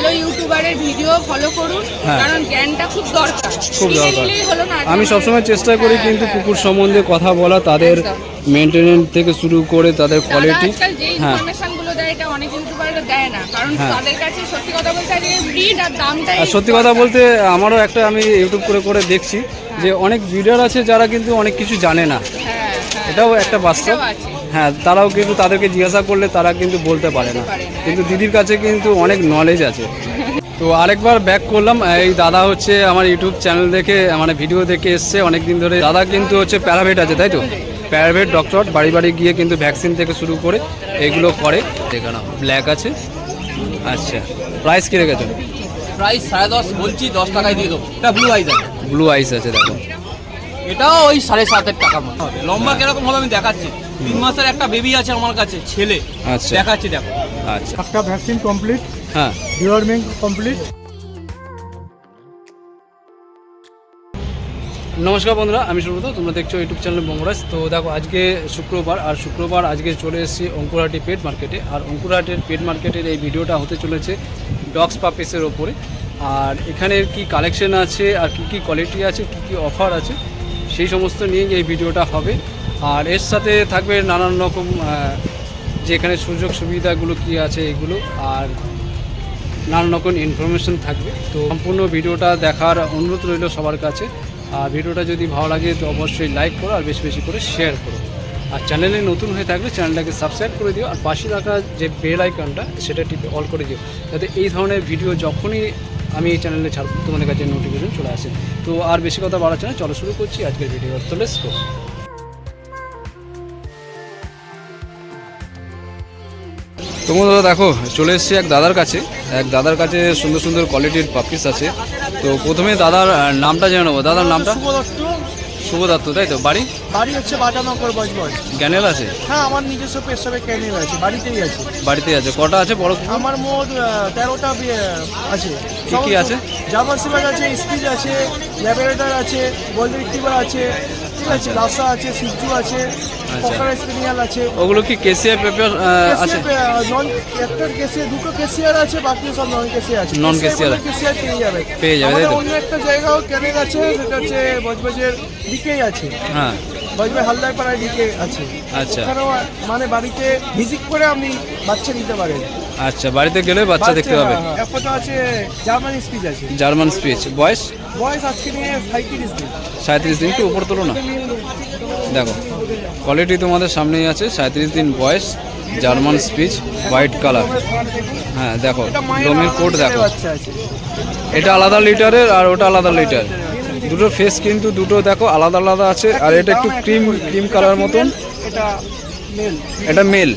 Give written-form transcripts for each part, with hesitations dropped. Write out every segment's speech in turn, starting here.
ভালো ইউটিউবারের video follow করুন, কারণ জ্ঞানটা খুব দরকার। আমি সবসময় চেষ্টা করি কিন্তু কুকুর সম্বন্ধে কথা বলা, তাদের মেনটেনেন্স থেকে শুরু করে তাদের কোয়ালিটি। আজকাল যে ইনফরমেশনগুলো দেয় এটা অনেক ইউটিউবাররা দেয় না, কারণ তাদের কাছে সত্যি কথা বলতে আজকে ব্রিড আর দামটাই। আর সত্যি কথা বলতে আমারও একটা আমি ইউটিউব করে দেখছি যে অনেক ব্রিডার আছে যারা কিন্তু অনেক কিছু জানে না, এটাও একটা বাস্তব। হ্যাঁ, তারাও কিন্তু তাদেরকে জিজ্ঞাসা করলে তারা কিন্তু বলতে পারে না, কিন্তু দিদির কাছে কিন্তু অনেক নলেজ আছে। তো আরেকবার ব্যাক করলাম, এই দাদা হচ্ছে আমার ইউটিউব চ্যানেল দেখে মানে ভিডিও দেখে এসছে অনেক দিন ধরে। দাদা কিন্তু হচ্ছে প্যারাভেট আছে, তাই তো? প্যারাভেট ডক্টর, বাড়ি বাড়ি গিয়ে কিন্তু ভ্যাকসিন থেকে শুরু করে এগুলো করে। দেখে নাও, ব্ল্যাক আছে। আচ্ছা, প্রাইস কি রেখেছো? প্রাইস 10.5 বলছি, 10 টাকায় দিয়ে দেবো। এটা ব্লু আইস আছে। ব্লু আইস আছে, দেখো। এটাও ওই 7.5 টাকা মতো হবে। লম্বা কিরকম হবে আমি দেখাচ্ছি। 3 মাসের একটা বেবি আছে আমার কাছে, ছেলে। আচ্ছা, দেখাচ্ছি, দেখো। আচ্ছা, একটা ভ্যাকসিন কমপ্লিট, হ্যাঁ, ডিওয়ার্মিং কমপ্লিট। নমস্কার বন্ধুরা, আমি সুব্রত, তোমরা দেখছো ইউটিউব চ্যানেল বঙ্গরাজ। তো দেখো, আজকে শুক্রবার আজকে চলে এসেছি অঙ্কুরহাটি পেট মার্কেটে। আর অঙ্কুরহাটের পেট মার্কেটের এই ভিডিওটা হতে চলেছে ডগস পাপিসের ওপরে। আর এখানের কি কালেকশন আছে আর কি কোয়ালিটি আছে, কি অফার আছে, সেই সমস্ত নিয়ে এই ভিডিওটা হবে। আর এর সাথে থাকবে নানান রকম যে এখানে সুযোগ সুবিধাগুলো কি আছে এগুলো, আর নানান রকম ইনফরমেশন থাকবে। তো সম্পূর্ণ ভিডিওটা দেখার অনুরোধ রইল সবার কাছে। আর ভিডিওটা যদি ভালো লাগে তো অবশ্যই লাইক করো আর বেশি বেশি করে শেয়ার করো। আর চ্যানেলে নতুন হয়ে থাকলে চ্যানেলটাকে সাবস্ক্রাইব করে দিও, আর পাশে রাখা যে বেল আইকনটা সেটা টিপে অল করে দিও, যাতে এই ধরনের ভিডিও যখনই আমি এই চ্যানেলে ছাড়ব তোমাদের কাছে নোটিফিকেশন চলে আসে। তো আর বেশি কথা বাড়াচ্ছে না, চলো শুরু করছি আজকের ভিডিও। তো লেটস গো। তোমরা দেখো, চলে এসেছি এক দাদার কাছে সুন্দর সুন্দর কোয়ালিটির পাপিস আছে। তো প্রথমে দাদার নামটা জেনে নেবো। দাদার নামটা? শুভ দত্ত, তাই তো? বাড়ি হচ্ছে বাটানগর বজবজ। ক্যানেল আছে? হ্যাঁ, আমার নিজস্ব পেশাবে ক্যানেল আছে, বাড়িতেই আছে। কটা আছে বড়? আমার মোট 13টা আছে। কি আছে? জার্মান শেফার্ড আছে, স্পিচ আছে, ল্যাব্রাডর আছে, গোল্ডেন রিট্রিভার আছে, ঠিক আছে, লাসা আছে, সিজু আছে, ককার স্পেনিয়াল আছে। ওগুলো কি কেসিআর পেপার আছে? নন একটা কেসিআর, দুটো কেসিআর আছে, বাকি সব নন কেসিআর আছে। নন কেসিআর পেয়ে যাবে তাই তো? অন্য একটা জায়গাও ক্যানেল আছে, সেটা হচ্ছে বজবজের দিকেই আছে। হ্যাঁ, বজবজ হালদার পাড়ার দিকে আছে। আচ্ছা, ওখানেও মানে বাড়িতে ভিজিট করে আপনি বাচ্চা নিতে পারেন। আচ্ছা, বাড়িতে গেলে বাচ্চা দেখতে পাবে। একটা আছে জার্মান স্পিচ আছে। জার্মান স্পিচ বয়স আজকে নিয়ে 37 দিন। 37 দিন, একটু উপর তোলো না। দেখো, কোয়ালিটি তোমাদের সামনেই আছে। 37 দিন বয়স, জার্মান স্পিচ, হোয়াইট কালার। হ্যাঁ, দেখো লোমের কোট দেখো। এটা আলাদা লিটারের আর ওটা আলাদা লিটার, দুটো ফেস কিন্তু দুটো দেখো আলাদা আলাদা আছে। আর এটা একটু ক্রিম কালার মতন। এটা মেল,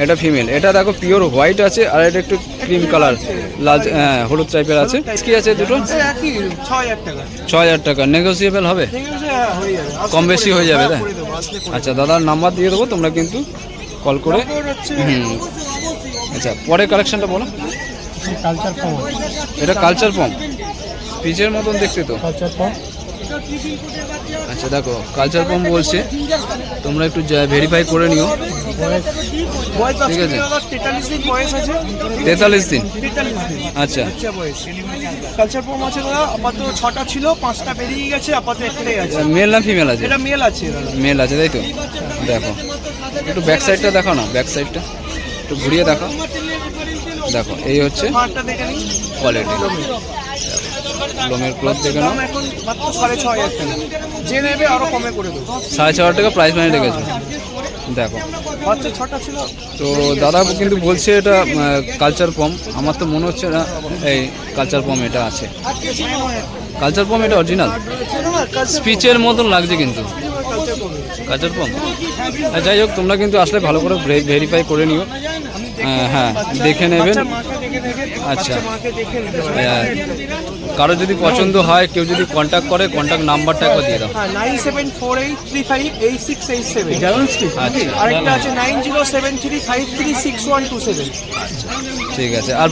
এটা ফিমেল। এটা দেখো পিওর হোয়াইট আছে, আর এটা একটু ক্রিম কালার, লাল হলুদ টাইপের আছে। কি আছে দুটো? 6000 টাকা। নেগোসিয়েবল হবে? কম বেশি হয়ে যাবে, তাই? আচ্ছা, দাদার নাম্বার দিয়ে দেবো, তোমরা কিন্তু কল করে। আচ্ছা, পরের কালেকশনটা বলো। এটা কালচার পম, স্পিচের মতন দেখতে তো। আচ্ছা, দেখো কালচার পম বলছে, তোমরা একটু ভেরিফাই করে নিও, ঠিক আছে? 43 দিন। আচ্ছা, কালচার পম আছে দাদা, আপাতত 6টা ছিল, 5টা বেরিয়ে গেছে, আপাতত একটাই আছে। মেল না ফিমেল আছে? এটা মেল আছে। মেল আছে, তাই তো? দেখো একটু ব্যাক সাইডটা দেখো না, ব্যাক সাইডটা একটু ঘুরিয়ে দেখো। দেখো এই হচ্ছে কোয়ালিটি, লোমের ক্লথ দেখে নাও। এখন মাত্র 6500 টাকা, যে নেবে আরো কমে করে দেবো। 6500 টাকা প্রাইস মানি রেখেছো। দেখো, বাচ্চা 6টা ছিল। তো দাদা কিন্তু বলছে এটা কালচার পম। আমার তো মনে হচ্ছে না এই কালচার পম এটা আছে। কালচার পম এটা অরিজিনাল, স্পিচের মতন লাগছে কিন্তু কালচার পম। যাই হোক, তোমরা কিন্তু আসলে ভালো করে ভেরিফাই করে নিও। হ্যাঁ, দেখে নেবেন। আচ্ছা, কারো যদি পছন্দ হয়, কেউ যদি কন্ট্যাক্ট করে, কন্ট্যাক্ট নাম্বারটা একবার দিয়ে দাও। 9748358687। আচ্ছা, আরেকটা আছে 9073536127। আচ্ছা, ঠিক আছে। আর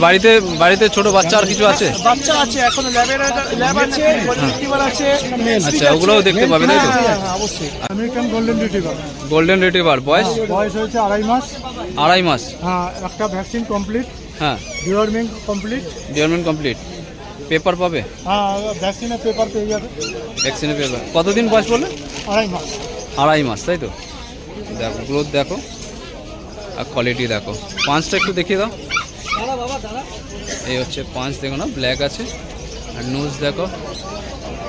বাড়িতে ছোট বাচ্চা আর কিছু আছে? বাচ্চা আছে, এখন ল্যাব আছে, রিট্রিভার আছে। আচ্ছা, ওগুলোও দেখতে পাবে, তাই তো? অবশ্যই। American golden retriever. বয়স হয়েছে 2.5 মাস। 2.5 মাস। হ্যাঁ, একটা ভ্যাকসিন কমপ্লিট। হ্যাঁ ডিওয়ার্মিং কমপ্লিট। ডিওরমেন্ট কমপ্লিট, পেপার পাবে? হ্যাঁ, ভ্যাকসিনের পেপার পেয়ে যাবে। ভ্যাকসিনের পেপার। কতদিন বয়স বলে? 2.5 মাস। 2.5 মাস, তাই তো? দেখো গ্রোথ দেখো আর কোয়ালিটি দেখো। পাঁচটা একটু দেখিয়ে দাও। এই হচ্ছে পাঁচ, দেখো না ব্ল্যাক আছে। আর নোজ দেখো,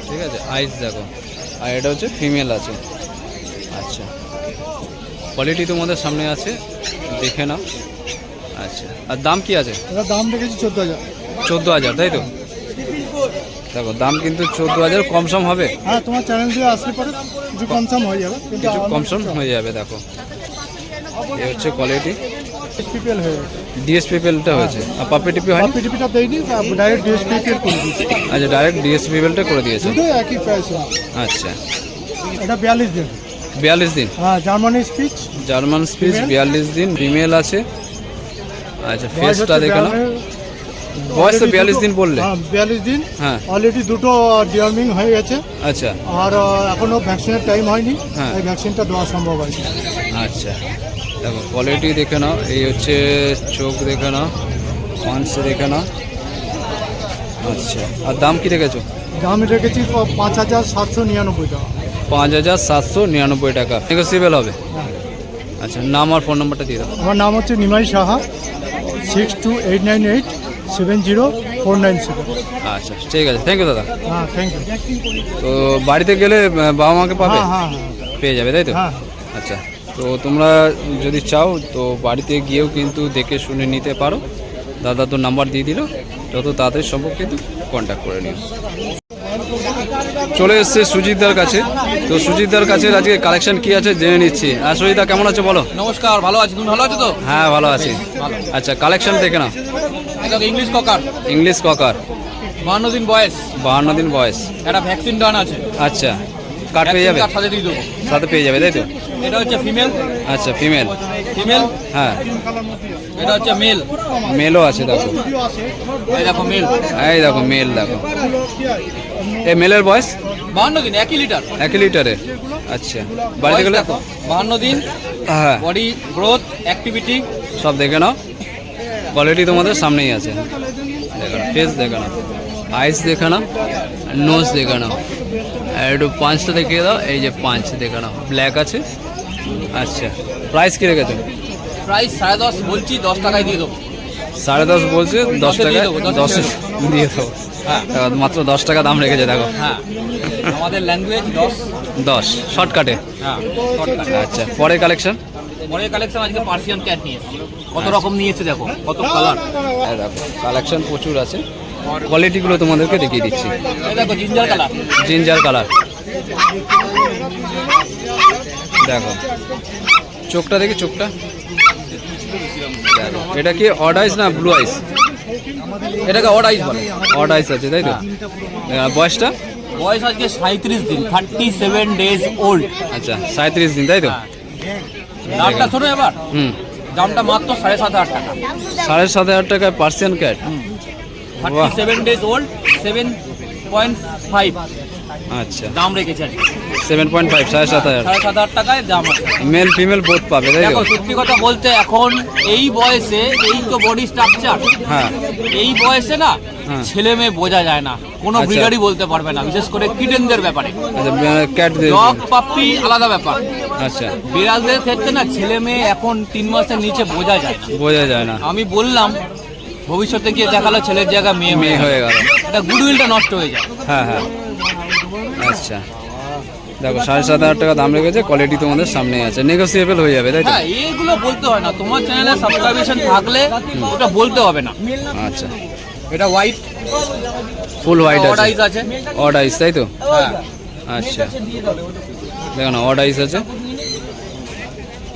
ঠিক আছে, আইস দেখো। আর এটা হচ্ছে ফিমেল আছে। আচ্ছা, কোয়ালিটি তোমাদের সামনে আছে, দেখে নাও। আচ্ছা, আর দাম কি আছে? এটার দাম রেখেছি 14,000। 14,000, তাই তো? দেখো দাম কিন্তু 14,000, কম সম হবে? হ্যাঁ, তোমার চ্যানেল দিয়ে আসলে পরে কিছু কম সম হয়ে যাবে, কিন্তু কিছু কম সম হয়ে যাবে। দেখো এই হচ্ছে কোয়ালিটি। ডিএসপিপিএল হয়ে গেছে। ডিএসপিপিএলটা হয়েছে, আর পাপি টিপি হয়নি? পাপিটিপিটা দেয়নি, ডাইরেক্ট ডিএসপিপিএল করে দিয়েছি। আচ্ছা, ডাইরেক্ট ডিএসপিপিএলটা করে দিয়েছে। দুটো একই প্রাইস। আচ্ছা, এটা 42 দিন। 42 দিন। হ্যাঁ, জার্মানি স্পিচ। জার্মান স্পিচ, 42 দিন, ফিমেল আছে। আচ্ছা, ফেসটা দেখে নাও। বয়স তো 42 দিন বললে? হ্যাঁ, 42 দিন। হ্যাঁ। অলরেডি দুটো ডিওয়ার্মিং হয়ে গেছে। আচ্ছা আর এখনো ভ্যাকসিনের টাইম হয়নি। হ্যাঁ। এই ভ্যাকসিনটা দেওয়া সম্ভব হয়নি। আচ্ছা, দেখো কোয়ালিটি দেখে নাও। এই হচ্ছে চোখ দেখে নাও, পাঁচ দেখে নাও। আচ্ছা, আর দাম কি রেখেছো? দাম রেখেছি 5,799 টাকা। 5,799 টাকা। নেগোসিয়েবল হবে? হ্যাঁ। আচ্ছা, নাম আর ফোন নাম্বারটা দিয়ে দাও। আমার নাম হচ্ছে নিমাই সাহা, 6289870497। আচ্ছা, ঠিক আছে, থ্যাংক ইউ দাদা। হ্যাঁ, থ্যাংক ইউ। তো বাড়িতে গেলে বাবা মাকে পাবে? হ্যাঁ হ্যাঁ হ্যাঁ পেয়ে যাবে, তাই তো? হ্যাঁ। আচ্ছা, তো তোমরা যদি চাও তো বাড়িতে গিয়েও কিন্তু দেখে শুনে নিতে পারো। দাদা তো নাম্বার দিয়ে দিল, যত তাড়াতাড়ি সম্ভব কিন্তু কন্ট্যাক্ট করে নিও। চলে এসছে সুজিতদার কাছে। তো সুজিতদার কাছে আজকে কালেকশন কি আছে জেনে নিচ্ছি। আর সুজিতদা কেমন আছে বলো? নমস্কার, ভালো আছি, তুমি ভালো আছো তো? হ্যাঁ, ভালো আছি। আচ্ছা, কালেকশন দেখে নাও। এটা ইংলিশ ককার, ইংলিশ ককার, 52 দিন বয়স, 52 দিন বয়স। একটা ভ্যাকসিন ডান আছে। আচ্ছা, কার্ড পেয়ে যাবে? ভ্যাকসিন কার্ড সাথে দিয়ে দেবো। সাথে পেয়ে যাবে, তাই তো? এটা হচ্ছে ফিমেল। আচ্ছা, ফিমেল। ফিমেল। হ্যাঁ, এটা হচ্ছে মেল। মেলও আছে, দেখো। এই দেখো মেল। এই দেখো মেল, দেখো। এই মেলের বয়স 52 দিন, 1 লিটার। 1 লিটারে। আচ্ছা, বাড়িতে গেলে? 52 দিন, হ্যাঁ, বডি গ্রোথ, অ্যাক্টিভিটি সব দেখে নাও। কোয়ালিটি তোমাদের সামনেই আছে, দেখে নাও। ফেস দেখে নাও, আইস দেখে নাও, নোজ দেখে নাও। আর একটু পাঁচটা দেখিয়ে দাও। এই যে পাঁচ দেখে নাও, ব্ল্যাক আছে। আচ্ছা, প্রাইস কি রেখেছো? প্রাইস 10.5 বলছি, 10 টাকায় দিয়ে দেবো। 10.5 বলছে, 10 টাকা দিয়ে দেবো, 10 দিয়ে দেবো। হ্যাঁ মাত্র 10 টাকা দাম রেখেছে, দেখো। হ্যাঁ, আমাদের ল্যাঙ্গুয়েজ 10। শর্টকাটে। হ্যাঁ, shortcut। আচ্ছা, পরের কালেকশন? পরের কালেকশন আজকে পার্সিয়ান ক্যাট নিয়ে এসেছি। কত রকম নিয়েছে দেখো, কত কালার। দেখো কালেকশন প্রচুর আছে। কোয়ালিটিগুলো তোমাদেরকে দেখিয়ে দিচ্ছি। এই দেখো জিঞ্জার কালার। জিঞ্জার কালার দেখো, চোখটা দেখি, চোখটা দেখো। এটা কি অড আইস না ব্লু আইস? এটাকে অড আইস বলে। অড আইস আছে, তাই তো? বয়সটা? বয়স আজকে 37 দিন, 37 ডেজ ওল্ড। আচ্ছা, 37 দিন, তাই তো? দামটা শোনো এবার। দামটা মাত্র 7,500 টাকা। 7,500 টাকায় পার্সিয়ান ক্যাট। 37 ডেজ ওল্ড, 7.5 আচ্ছা, দাম রেখেছে আজকে। 7.5, 7,500। 7,500 টাকায় দাম আছে। মেল ফিমেল বোথ পাবে, তাই তো? দেখো সত্যি কথা বলতে এখন এই বয়সে, এই তো বডি স্ট্রাকচার, হ্যাঁ, এই বয়সে না হ্যাঁ। ছেলে মেয়ে বোঝা যায় না, কোনো আচ্ছা। ব্রিডারই বলতে পারবে না, বিশেষ করে কিটেনদের ব্যাপারে। আচ্ছা, ক্যাট। ডগ পাপ্পি আলাদা ব্যাপার, আচ্ছা, বিড়ালদের ক্ষেত্রে না ছেলে মেয়ে এখন 3 মাসের নিচে বোঝা যায় না। বোঝা যায় না। আমি বললাম ভবিষ্যতে গিয়ে দেখালো ছেলের জায়গায় মেয়ে মেয়ে হয়ে গেল। এটা গুডউইলটা নষ্ট হয়ে যায়। হ্যাঁ হ্যাঁ, আচ্ছা। দেখো 7,500 টাকা দাম রেখেছে, কোয়ালিটি তোমাদের সামনে আছে, নেগোসিয়েবল হয়ে যাবে, তাই তো? হ্যাঁ, এইগুলো বলতে হয় না, তোমার চ্যানেলে সাবস্ক্রিপশন থাকলে ওটা বলতে হবে না। আচ্ছা, এটা হোয়াইট, ফুল হোয়াইট অড আছে, আইস আছে। অড আইস, তাই তো? হ্যাঁ, আচ্ছা, দেখো না, অড আইস আছে।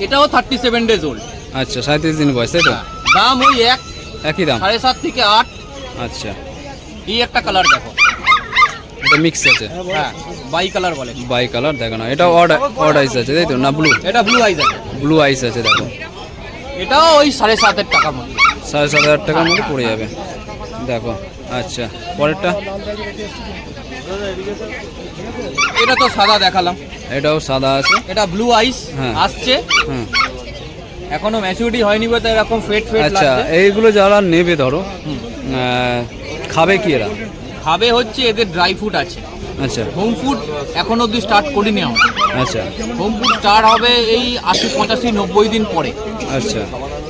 এটাও 37 ডেজ ওল্ড। আচ্ছা, 37 দিন বয়স, তাই তো? দাম ওই একই দাম। 7.5 থেকে 8। আচ্ছা, এই একটা কালার দেখো, এটা মিক্স আছে। হ্যাঁ, বাই কালার বলে। বাই কালার, দেখো না, এটা অড আইস আছে, তাই তো? না ব্লু? এটা ব্লু আইস আছে। ব্লু আইস আছে, দেখো। এটাও ওই 7.5 টাকা মতো। 7,500 টাকার মধ্যে পড়ে যাবে, দেখো। আচ্ছা, পরেরটা? এটা তো সাদা দেখালাম, এটাও সাদা আছে। এটা ব্লু আইস হ্যাঁ। আসছে। হুম, এখনো ম্যাচুরিটি হয়নি বলে তাই এরকম ফেট আচ্ছা, লাগছে। এইগুলো যারা নেবে ধরো খাবে কি এরা? খাবে হচ্ছে এদের ড্রাই ফ্রুট আছে, আচ্ছা হোম ফুড এখন অব্দি স্টার্ট করিনি আমরা। আচ্ছা হোম ফুড স্টার্ট হবে এই 80, 85, 90 দিন পরে। আচ্ছা,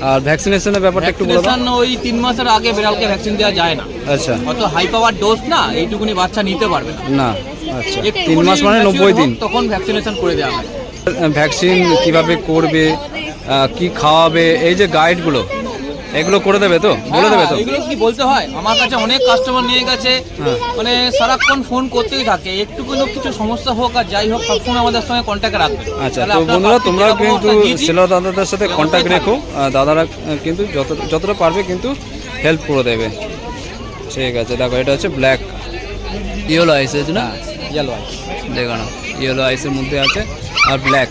আর ভ্যাকসিনেশনের ব্যাপারটা একটু বলে দাও। ভ্যাকসিনেশন ওই 3 মাসের আগে বিড়ালকে ভ্যাকসিন দেওয়া যায় না, আচ্ছা অত হাই পাওয়ার ডোজ না, এইটুকুনি বাচ্চা নিতে পারবে না। না, আচ্ছা একটুখানি 3 মাস মানে mature 90 দিন। হোক, তখন ভ্যাকসিনেশন করে দেওয়া হয়। ভ্যাকসিন কিভাবে করবে, কি খাওয়াবে, এই যে গাইডগুলো এগুলো করে দেবে তো, বলে দেবে তো? এগুলো কি বলতে হয়? আমার কাছে অনেক কাস্টমার নিয়ে গেছে, হ্যাঁ। মানে সারাক্ষণ ফোন করতেই থাকে, একটুকুনো কিছু সমস্যা হোক আর যাই হোক সবসময় আমাদের সঙ্গে কন্ট্যাক্ট রাখবে। আচ্ছা, তাহলে তো আপনার বন্ধুরা পাশে তোমরা যেরকম কিন্তু একটা দিয়েছি, সেলার দাদাদের সাথে ব্যবস্থাই কন্ট্যাক্ট থাকবে। রেখো, দাদারা কিন্তু যতটা পারবে কিন্তু হেল্প করে দেবে। ঠিক আছে, দেখো এটা হচ্ছে ব্ল্যাক ইয়েলো আইস আছে না? Yellow I. দেখো না, ইয়েলো আইসের মধ্যে আছে আর ব্ল্যাক,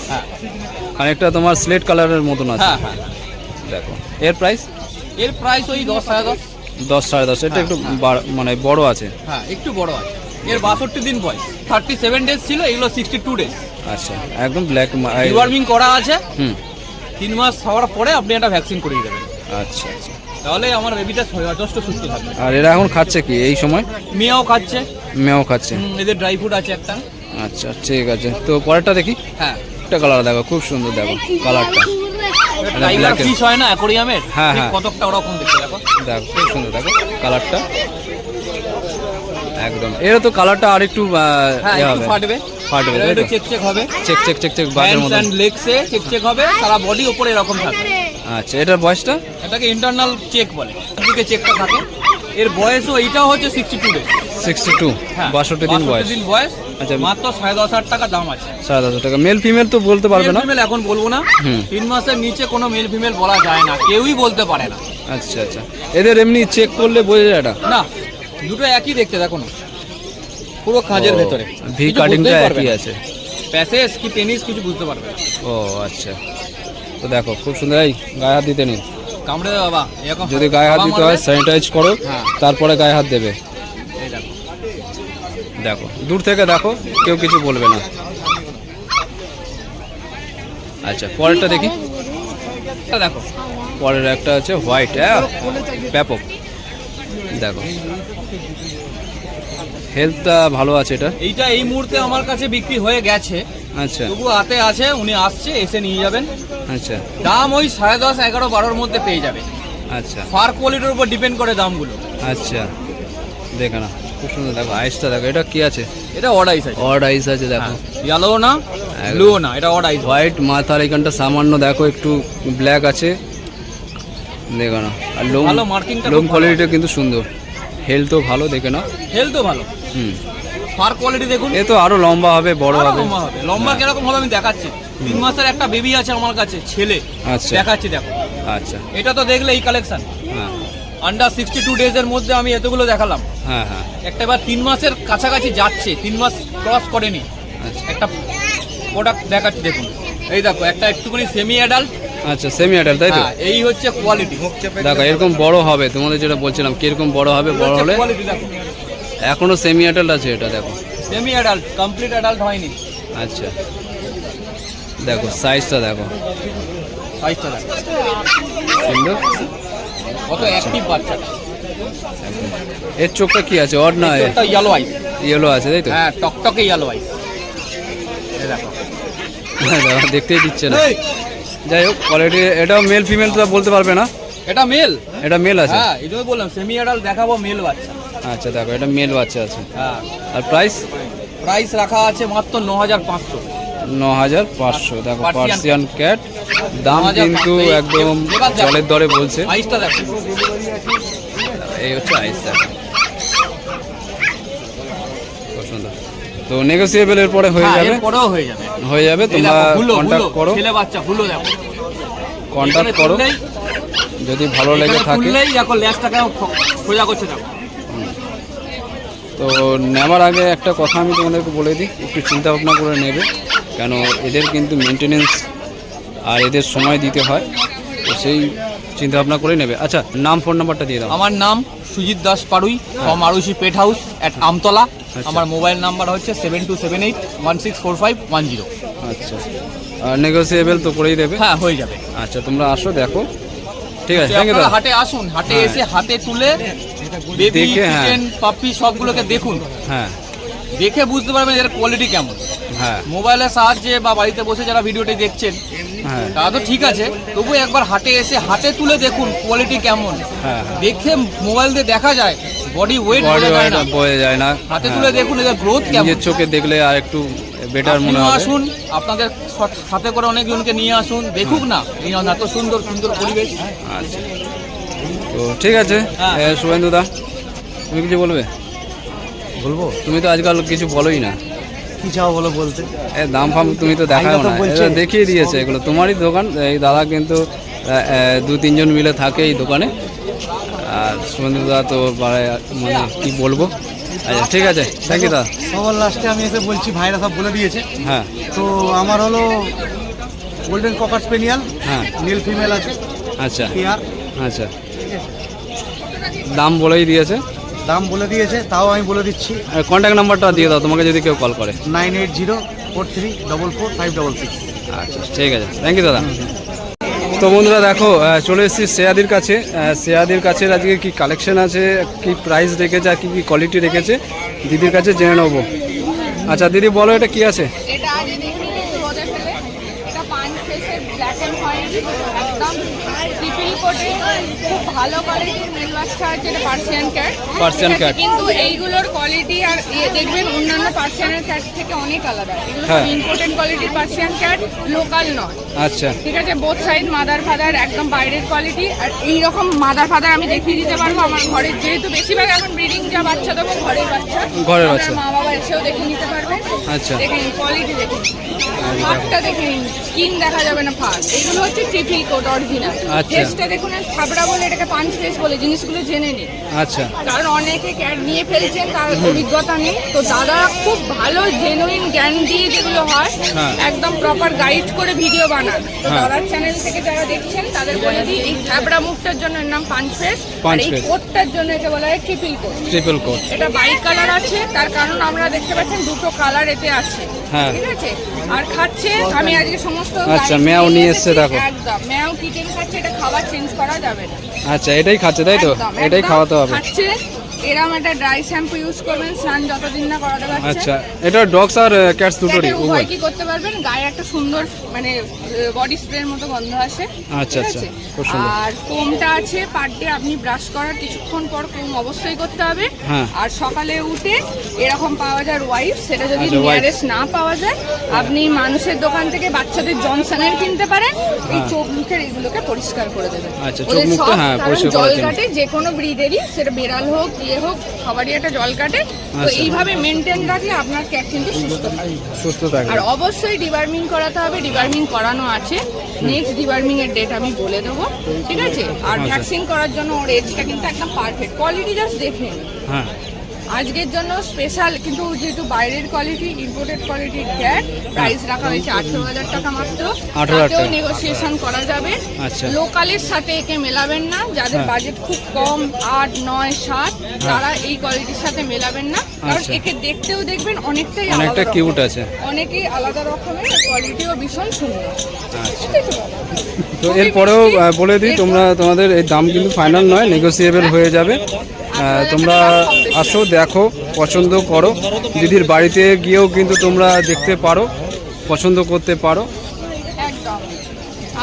হ্যাঁ খানিকটা তোমার স্লেট কালারের মতন আছে। হ্যাঁ হ্যাঁ। দেখো এর প্রাইস এর প্রাইস ওই 10, 10.5। 10, 10.5। এটা একটু মানে বড় আছে। হ্যাঁ একটু বড় আছে। এর 62 দিন বয়স, 37 ডেজ ছিল, এগুলো 62 ডেজ। আচ্ছা, একদম ব্ল্যাক। ডিওয়ার্মিং করা আছে, হুম, 3 মাস হওয়ার পরে আপনি একটা ভ্যাকসিন করিয়ে দেবেন, আচ্ছা আচ্ছা। তাহলে আমার বেবিটা যথেষ্ট সুস্থ থাকবে। আর এরা এখন খাচ্ছে কি এই সময়? মেয়েও খাচ্ছে, মেও খাচ্ছে। এদের ড্রাই ফ্রুট আছে একটা। আচ্ছা ঠিক আছে, তো পরেরটা দেখি। হ্যাঁ, একটা কালার দেখো, খুব সুন্দর, দেখো কালারটা। টাইগার black এর। ফিশ হয় না অ্যাকোরিয়ামের, হ্যাঁ, ঠিক হ্যাঁ। কতকটা ওরকম দেখতে, দেখো। দেখো খুব সুন্দর, দেখো কালারটা একদম। এর তো কালারটা আর একটু হ্যাঁ ইয়ে একটু হবে, ফাটবে, ফাটবে, এটা তাই একটু তো? চেক হবে, চেক চেক চেক চেক বাজের হ্যান্ডস মতন। এন্ড লেগসে চেক হবে, সারা বডি উপরে এরকম থাকবে। আচ্ছা, এটার বয়সটা? এটাকে ইন্টারনাল চেক বলে, দিকে চেকটা থাকে। এর বয়সও এইটাও হচ্ছে 62 ডেজ। 62, হ্যাঁ 62 দিন বয়স। দিন বয়স। আচ্ছা। মাত্র 10,500 টাকা দাম আছে। 10,500 টাকা। মেল ফিমেল তো বলতে পারবে না? মেল ফিমেল এখন বলবো না, হুম। 3 মাসের নিচে কোনো মেল ফিমেল বলা যায় না, কেউই বলতে পারে না। আচ্ছা আচ্ছা, এদের এমনি চেক করলে বোঝা যায় এটা? না, দুটো একই দেখতে, দেখো না, পুরো কাজের ও, ভেতরে ভি কিছু কাটিংটা বুঝতেই পারবে একই না। আছে। প্যাসেজ কি পেনিস কিছু বুঝতে পারবে না। ও আচ্ছা, তো দেখো খুব সুন্দর। এই গায়ে হাত দিতে নেই, কামড়ে দেবে বাবা, এরকম যদি গায়ে হাত বাবা দিতে হয় মারবে। স্যানিটাইজ করো, হ্যাঁ। তারপরে গায়ে হাত দেবে। এই দেখো। দেখো দূর থেকে দেখো, কেউ কিছু বলবে না। আচ্ছা, পরেরটা দেখি। এটা দেখো, পরের একটা আছে হোয়াইট, ব্যাপক। দেখো হেলথটা ভালো আছে এটা। এইটা এই মুহূর্তে আমার কাছে বিক্রি হয়ে গেছে, আচ্ছা তবু হাতে আছে, উনি আসছে, এসে নিয়ে যাবেন। আচ্ছা দাম ওই 10.5, 11, 12-র মধ্যে পেয়ে যাবে। আচ্ছা ফার কোয়ালিটির উপর ডিপেন্ড করে দামগুলো। আচ্ছা, দেখো না খুব সুন্দর। দেখো আইসটা দেখো, এটা কি আছে? এটা অড আইস আছে, অড আইস আছে। দেখো ইয়েলো না একদম। ব্লু না, এটা অড আইস। হোয়াইট, মাথার এখানটা সামান্য দেখো একটু ব্ল্যাক আছে, দেখো না। আর লোম, ভালো, markingটা লোম খুব ভালো কোয়ালিটিটা কিন্তু সুন্দর, হেলথও ভালো, দেখে না। হেলথও ভালো, হুম, ফার কোয়ালিটি দেখুন, এ তো আরো লম্বা হবে, বড় আরো হবে। লম্বা হবে। লম্বা কিরকম হবে আমি দেখাচ্ছি। 3 মাসের একটা বেবি আছে আমার কাছে, ছেলে, আচ্ছা দেখাচ্ছি দেখো। আচ্ছা, এটা তো দেখলে এই কালেকশন, হ্যাঁ আন্ডার 62 ডেজ এর মধ্যে আমি এতগুলো দেখালাম। হ্যাঁ হ্যাঁ, একটা এবার 3 মাসের কাছাকাছি যাচ্ছে, 3 মাস ক্রস করেনি, আচ্ছা একটা প্রোডাক্ট দেখাচ্ছি দেখুন। এই দেখো, একটা একটুখানি সেমি অ্যাডাল্ট, আচ্ছা, সেমি অ্যাডাল্ট, তাই তো? এই হচ্ছে কোয়ালিটি। দেখো এরকম বড় হবে, তোমাদের যেটা বলছিলাম কিরকম বড় হবে, বড় হলে। কোয়ালিটি দেখো, এখনো সেমি অ্যাডাল্ট আছে এটা, দেখো। সেমি অ্যাডাল্ট, কমপ্লিট অ্যাডাল্ট হয়নি। আচ্ছা, দেখো সাইজটা দেখো, সাইজটা দেখো, সুন্দর। কত অ্যাক্টিভ বাচ্চা। এর চোখটা কি আছে, অড না? একটা ইয়েলো আইস, ইয়েলো আছে, তাই তো? হ্যাঁ টকটকে ইয়েলো আইস। এই দেখো, দেখো, দেখতেই দিচ্ছে না। যাই হোক, কোয়ালিটি এটাও মেল ফিমেল তো বলতে পারবে না। এটা মেল। এটা মেল আছে? হ্যাঁ, এই জন্য বললাম সেমি অ্যাডাল্ট দেখাবো, মেল বাচ্চা। আচ্ছা, দেখো এটা মেল বাচ্চা আছে। হ্যাঁ, আর প্রাইস? প্রাইস রাখা আছে মাত্র 9,500। 9,500। দেখো Persian পার্সিয়ান ক্যাট, দাম 9,500 কিন্তু একদম এবার দেখো। জলের দরে বলছে। আইসটা দেখো, এই হচ্ছে আইস, দেখো খুব সুন্দর। তো নেগোসিয়েবল এর পরে হয়ে হ্যাঁ, যাবে? এরপরেও হয়ে যাবে। হয়ে যাবে, এই তোমরা দেখো, হুলো, কন্ট্যাক্ট হুলো, করো, ছেলে বাচ্চা হুলো দেখো। কন্ট্যাক্ট এখানে করো তুললেই- যদি ভালো লেগে এখানে থাকে। তুললেই দেখো ল্যাসটা কেমন খোঁজা করছে দেখো। তো নেওয়ার আগে একটা কথা আমি তোমাদেরকে বলে দিই, একটু চিন্তা ভাবনা করে নেবে, কেন এদের কিন্তু মেনটেনেন্স আর এদের সময় দিতে হয়, তো সেই চিন্তা ভাবনা করে নেবে। আচ্ছা, নাম ফোন নাম্বারটা দিয়ে দাও। আমার নাম Sujit Das Parui, from Arushi pet house at Amtala. আমার মোবাইল নাম্বার হচ্ছে 7278 164510। আচ্ছা, আর নেগোসিয়েবল তো করেই দেবে। হ্যাঁ হয়ে যাবে। আচ্ছা তোমরা আসো দেখো, ঠিক আছে, থ্যাংক ইউ আপনারা দাদা। হাটে আসুন, হাটে এসে হাতে তুলে বেবি দেখে, হ্যাঁ। চিকেন পাপ্পি সবগুলোকে দেখুন, হ্যাঁ দেখে বুঝতে পারবেন এর কোয়ালিটি কেমন। হ্যাঁ মোবাইলের সাহায্যে বা বাড়িতে বসে যারা ভিডিওটি দেখছেন হ্যাঁ তা তো ঠিক আছে, তবু একবার হাটে এসে হাতে তুলে দেখুন কোয়ালিটি কেমন। হ্যাঁ দেখে মোবাইল দিয়ে দেখা যায়, বডি ওয়েট বডি বোঝা যায় না, বোঝা যায় না, হাতে তুলে দেখুন এদের গ্রোথ কেমন। নিজের চোখে দেখলে আর একটু বেটার মনে আপনিও হবে। আসুন, আপনাদের সাথে করে অনেকজনকে নিয়ে আসুন, দেখুক না এই এত সুন্দর সুন্দর পরিবেশ। আচ্ছা তো ঠিক আছে, হ্যাঁ। শুভেন্দু দা তুমি কিছু বলবে? বলবো তুমি তো আজকাল কিছু বলোই না, কি চাও বলো বলতে। দাম ফাম তুমি তো দেখাও আইনা তো না, বলছে। এটা দেখিয়ে দিয়েছে এগুলো তোমারই দোকান। এই দাদা কিন্তু 2-3 জন মিলে থাকে এই দোকানে, আর শুভেন্দু দা তো মানে কি বলবো। আচ্ছা ঠিক আছে, থ্যাংক ইউ দাদা। সবার লাস্টে আমি এসে বলছি, ভাইরা সব বলে দিয়েছে। হ্যাঁ তো আমার হলো গোল্ডেন ককার স্পেনিয়াল, হ্যাঁ মেল ফিমেল আছে, আচ্ছা পেয়ার। আচ্ছা দাম বলেই দিয়েছে, দাম বলে দিয়েছে, তাও আমি বলে দিচ্ছি কন্ট্যাক্ট নাম্বারটা দিয়ে দাও তোমাকে যদি কেউ কল করে। 9804344566। আচ্ছা ঠিক আছে, থ্যাংক ইউ দাদা। তো বন্ধুরা দেখো, চলে এসেছি সেয়াদির কাছে। সেয়াদির কাছে আজকে কি কালেকশন আছে, কি প্রাইস রেখেছে আর কি কি কোয়ালিটি রেখেছে দিদির কাছে জেনে নেবো। আচ্ছা দিদি বলো এটা কি আছে? এটা আজ দেখুন রোদে ফেলে, এটা পাঁচ ফেসের ব্ল্যাক অ্যান্ড হোয়াইট, একদম ট্রিপল কোটে, খুব ভালো কোয়ালিটির মেল বাচ্চা আছে। এটা পার্সিয়ান ক্যাট। Persian cat। কিন্তু এইগুলোর কোয়ালিটি আর দেখবেন অন্যান্য পার্সিয়ানের ক্যাট থেকে অনেক আলাদা। এগুলো হ্যাঁ। ইম্পোর্টেন্ট কোয়ালিটির পার্সিয়ান ক্যাট, লোকাল নয়। আচ্ছা ঠিক আছে, বোথ সাইড মাদার ফাদার একদম বাইরের কোয়ালিটি। আর এইরকম মাদার ফাদার আমি দেখিয়ে দিতে পারবো আমার ঘরের, যেহেতু বেশিরভাগ এখন ব্রিডিং যা বাচ্চা দেবো ঘরের বাচ্চা, ঘরের বাচ্চা। আপনার মা বাবা এসেও দেখে নিতে পারবেন। আচ্ছা। দেখে নিন কোয়ালিটি, দেখে ফাঁকটা দেখে নিন, স্কিন দেখা যাবে না ফাঁক। এগুলো হচ্ছে ট্রিপল কোট অরিজিনাল। আচ্ছা। ফেসটা দেখুন, আর থাবড়া বলে এটাকে পাঁচ ফেস বলে, জিনিসগুলো জেনে নিন। আচ্ছা কারণ অনেকে ক্যাট নিয়ে ফেলছেন, তার অভিজ্ঞতা নেই। তো দাদা খুব ভালো জেনুইন জ্ঞান দিয়ে যেগুলো হয় হ্যাঁ। একদম প্রপার গাইড করে ভিডিও বানান। তো হ্যাঁ। দাদার চ্যানেল থেকে যারা দেখছেন তাদের বলে দিই, এই থাবড়া মুখটার জন্য এর নাম পাঁচ ফেস, আর পাঁচ এই ফেস। কোটটার জন্য এটা বলা হয় ট্রিপল কোট। Triple quote. এটা বাই কালার আছে, তার কারণ আমরা দেখতে পাচ্ছেন দুটো কালার এতে আছে। হ্যাঁ। ঠিক আছে, আর খাচ্ছে আমি আজকে সমস্ত আচ্ছা, guide ম্যাও নিয়ে এসছে এসেছি। দেখো। একদম ম্যাও কিটেন খাচ্ছে, এটা খাবার চেঞ্জ করা যাবে না। আচ্ছা এটাই খাচ্ছে তাই তো, একদম, এটাই একদম খাওয়াতে হবে। খাচ্ছে। এরকম একটা ড্রাই শ্যাম্পু ইউজ করবেন, স্নান যতদিন না করাতে পারছেন। আচ্ছা এটা ডগস আর ক্যাটস দুটোরই এটাকে উভয়? উভয় কি করতে পারবেন, গায়ে একটা সুন্দর মানে বডি স্প্রের মতো গন্ধ আসে। আচ্ছা, ঠিক আচ্ছা, আছে? খুব সুন্দর। আর কোমটা আছে, পার ডে আপনি ব্রাশ করার কিছুক্ষণ পর কোম অবশ্যই করতে হবে। হ্যাঁ। আর সকালে উঠে এরকম পাওয়া যায় ওয়াইপ, সেটা যদি আচ্ছা, wipes। নিয়ারেস্ট না পাওয়া যায় আপনি মানুষের দোকান থেকে বাচ্চাদের জনসনের কিনতে পারেন। এই হ্যাঁ। চোখ মুখের এগুলোকে পরিষ্কার করে দেবেন। আচ্ছা, চোখ ওদের মুখটা, সব হ্যাঁ, কারণ পরিষ্কার জল করার জন্য। কাটে, যে কোনো ব্রিডেরই, সেটা বেড়াল হোক ইয়ে হোক সবারই একটা জল কাটে। তো আচ্ছা। এইভাবে মেনটেন রাখলে আপনার ক্যাট কিন্তু সুস্থ থাকবে। সুস্থ থাকবে। আর অবশ্যই ডিবার্মিং করাতে হবে, ডিবার্মিং করানো আছে। নেক্সট ডিবার্মিং এর ডেট আমি বলে দেবো। ঠিক আছে, আর আচ্ছা। ভ্যাকসিন করার জন্য ওর এজটা কিন্তু একদম পারফেক্ট। কোয়ালিটি জাস্ট দেখে নিন। হ্যাঁ আজকের জন্য স্পেশাল, কিন্তু যেহেতু বাইরের কোয়ালিটি, ইম্পোর্টেড কোয়ালিটির ক্যাট, প্রাইস রাখা হয়েছে 18,000 টাকা মাত্র। 18,000 তাতেও টাকা। নেগোসিয়েশন করা যাবে। আচ্ছা। লোকালের সাথে একে মেলাবেন না, যাদের হ্যাঁ। বাজেট খুব কম 8, 9, 7, তারা এই কোয়ালিটির সাথে মেলাবেন না। কারণ আচ্ছা। একে দেখতেও দেখবেন অনেকটাই অনেকটা আলাদা কিউট রকমের। আছে। অনেকেই আলাদা রকমের, কোয়ালিটিও ভীষণ সুন্দর। আচ্ছা। ঠিক আছে? তো খুবই এরপরেও মিষ্টি। বলে দিই, তোমরা তোমাদের এই দাম কিন্তু ফাইনাল নয়, নেগোসিয়েবল হয়ে যাবে। তোমরা আসো, দেখো, পছন্দ করো। দিদির বাড়িতে গিয়েও কিন্তু তোমরা দেখতে পারো, পছন্দ করতে পারো। একদম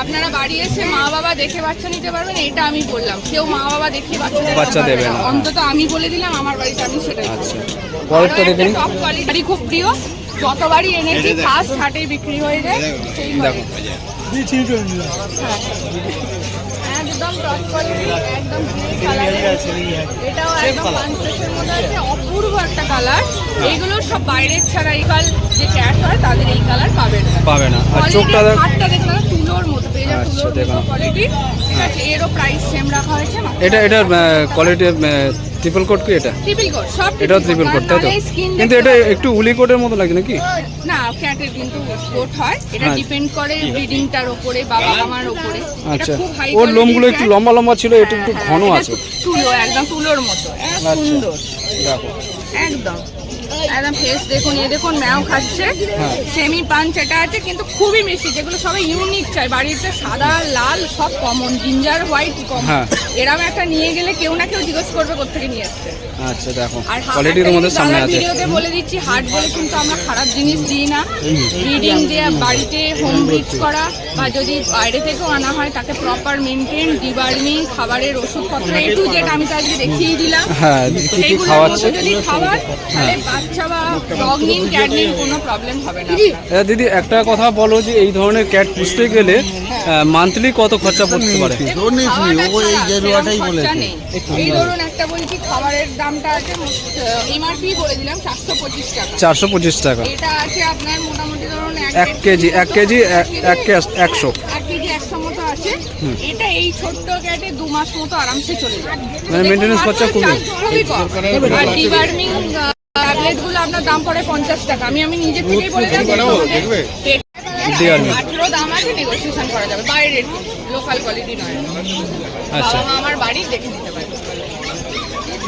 আপনারা বাড়ি এসে মা বাবা দেখে বাচ্চা নিতে পারবেন, এটা আমি বললাম। কেউ মা বাবা দেখে বাচ্চা দেবে না। অন্তত আমি বলে দিলাম, আমার বাড়িতে আমি সেটাই করব। আচ্ছা পরেরটা আরো দেখে একটা নিন। টপ কোয়ালিটি খুব প্রিয়, যতবারই এনেছি ফার্স্ট হাটেই বিক্রি হয়ে যায় সেই দেখো। quality। হ্যাঁ। একদম টপ কোয়ালিটি, একদম কালারের। এটাও একদম পাঁচের মধ্যে আছে, অপূর্ব একটা কালার। এইগুলো সব বাইরের ছাড়া একাল যে ক্যাট হয় তাদের এই কালার পাবেন না। পাবে না। আর চোখটা দেখ। হাতটা দেখলাম তুলোর মতো, পেজা আচ্ছা, তুলোর দেখলাম। মতো কোয়ালিটি। ঠিক আছে, এরও প্রাইস সেম রাখা হয়েছে। এটার কোয়ালিটি ট্রিপল কোট কি এটা? ট্রিপল কোট, সব এটাও ট্রিপল কোট তাই তো? কিন্তু এটা একটু উলি কোটের মতো লাগে নাকি? না, ক্যাটের কিন্তু কোট হয়। এটা হ্যাঁ। ডিপেন্ড করে ব্রিডিংটার উপরে, বাবা মামার উপরে। এটা আচ্ছা, খুব হাই ওর লোমগুলো একটু লম্বা লম্বা ছিল, এটা একটু ঘন আছে। তুলো, একদম তুলোর মতো, আচ্ছা। সুন্দর দেখো একদম। একদম ফেস দেখুন, এ দেখুন ম্যাও খাচ্ছে, সেমি পাঞ্চ এটা আছে, কিন্তু খুবই মিষ্টি, যেগুলো সবাই ইউনিক চাই বাড়িতে, সাদা লাল সব কমন, জিঞ্জার হোয়াইট কমন, হ্যাঁ। এরকম একটা নিয়ে গেলে কেউ না কেউ জিজ্ঞেস করবে কোথেকে নিয়ে এসছে। আচ্ছা দেখো আর কোয়ালিটি তোমাদের সামনে আছে। ভিডিওতে বলে দিচ্ছি, হাট বলে কিন্তু আমরা খারাপ জিনিস দিই না, ব্রিডিং দিয়ে বাড়িতে হোম ব্রিড করা, বা যদি বাইরে থেকেও আনা হয় তাকে প্রপার মেনটেন, ডিবার্মিং, খাবারের ওষুধপত্র A to Z আমি তো আজকে দেখিয়ে দিলাম। হ্যাঁ কি কি সেইগুলোর খাওয়াচ্ছে। মধ্যে যদি খাবার, তাহলে বাচ্চা বা ডগ নিন, ক্যাট নিন, কোনো প্রবলেম হবে না। দিদি একটা কথা বলো যে এই ধরনের ক্যাট পুষতে গেলে মান্থলি কত খরচা পড়তে পারে? খাওয়াটা ছাড়া সেরকম খরচা নেই। এই ধরুন একটা বলছি, খাবারের দামটা আছে MRP বলে দিলাম 425 টাকা। 425 টাকা। এটা আছে আপনার মোটামুটি ধরুন 1 কেজি 1 কেজি 1 100 1 কেজি 100 মতো আছে। এটা এই ছোট্ট ক্যাটে 2 মাস মতো আরামসে চলে যাবে, মানে maintenance খরচা খুবই কম। আর ডিবার্মিং ট্যাবলেট গুলো আপনার দাম পড়ে 50 টাকা। আমি নিজে থেকেই বলে দিচ্ছি, 18 দাম আছে, নেগোসিয়েশন করা যাবে, বাইরের লোকাল কোয়ালিটি নয়। আচ্ছা। বাবা মা আমার বাড়ি দেখে নিতে পারে।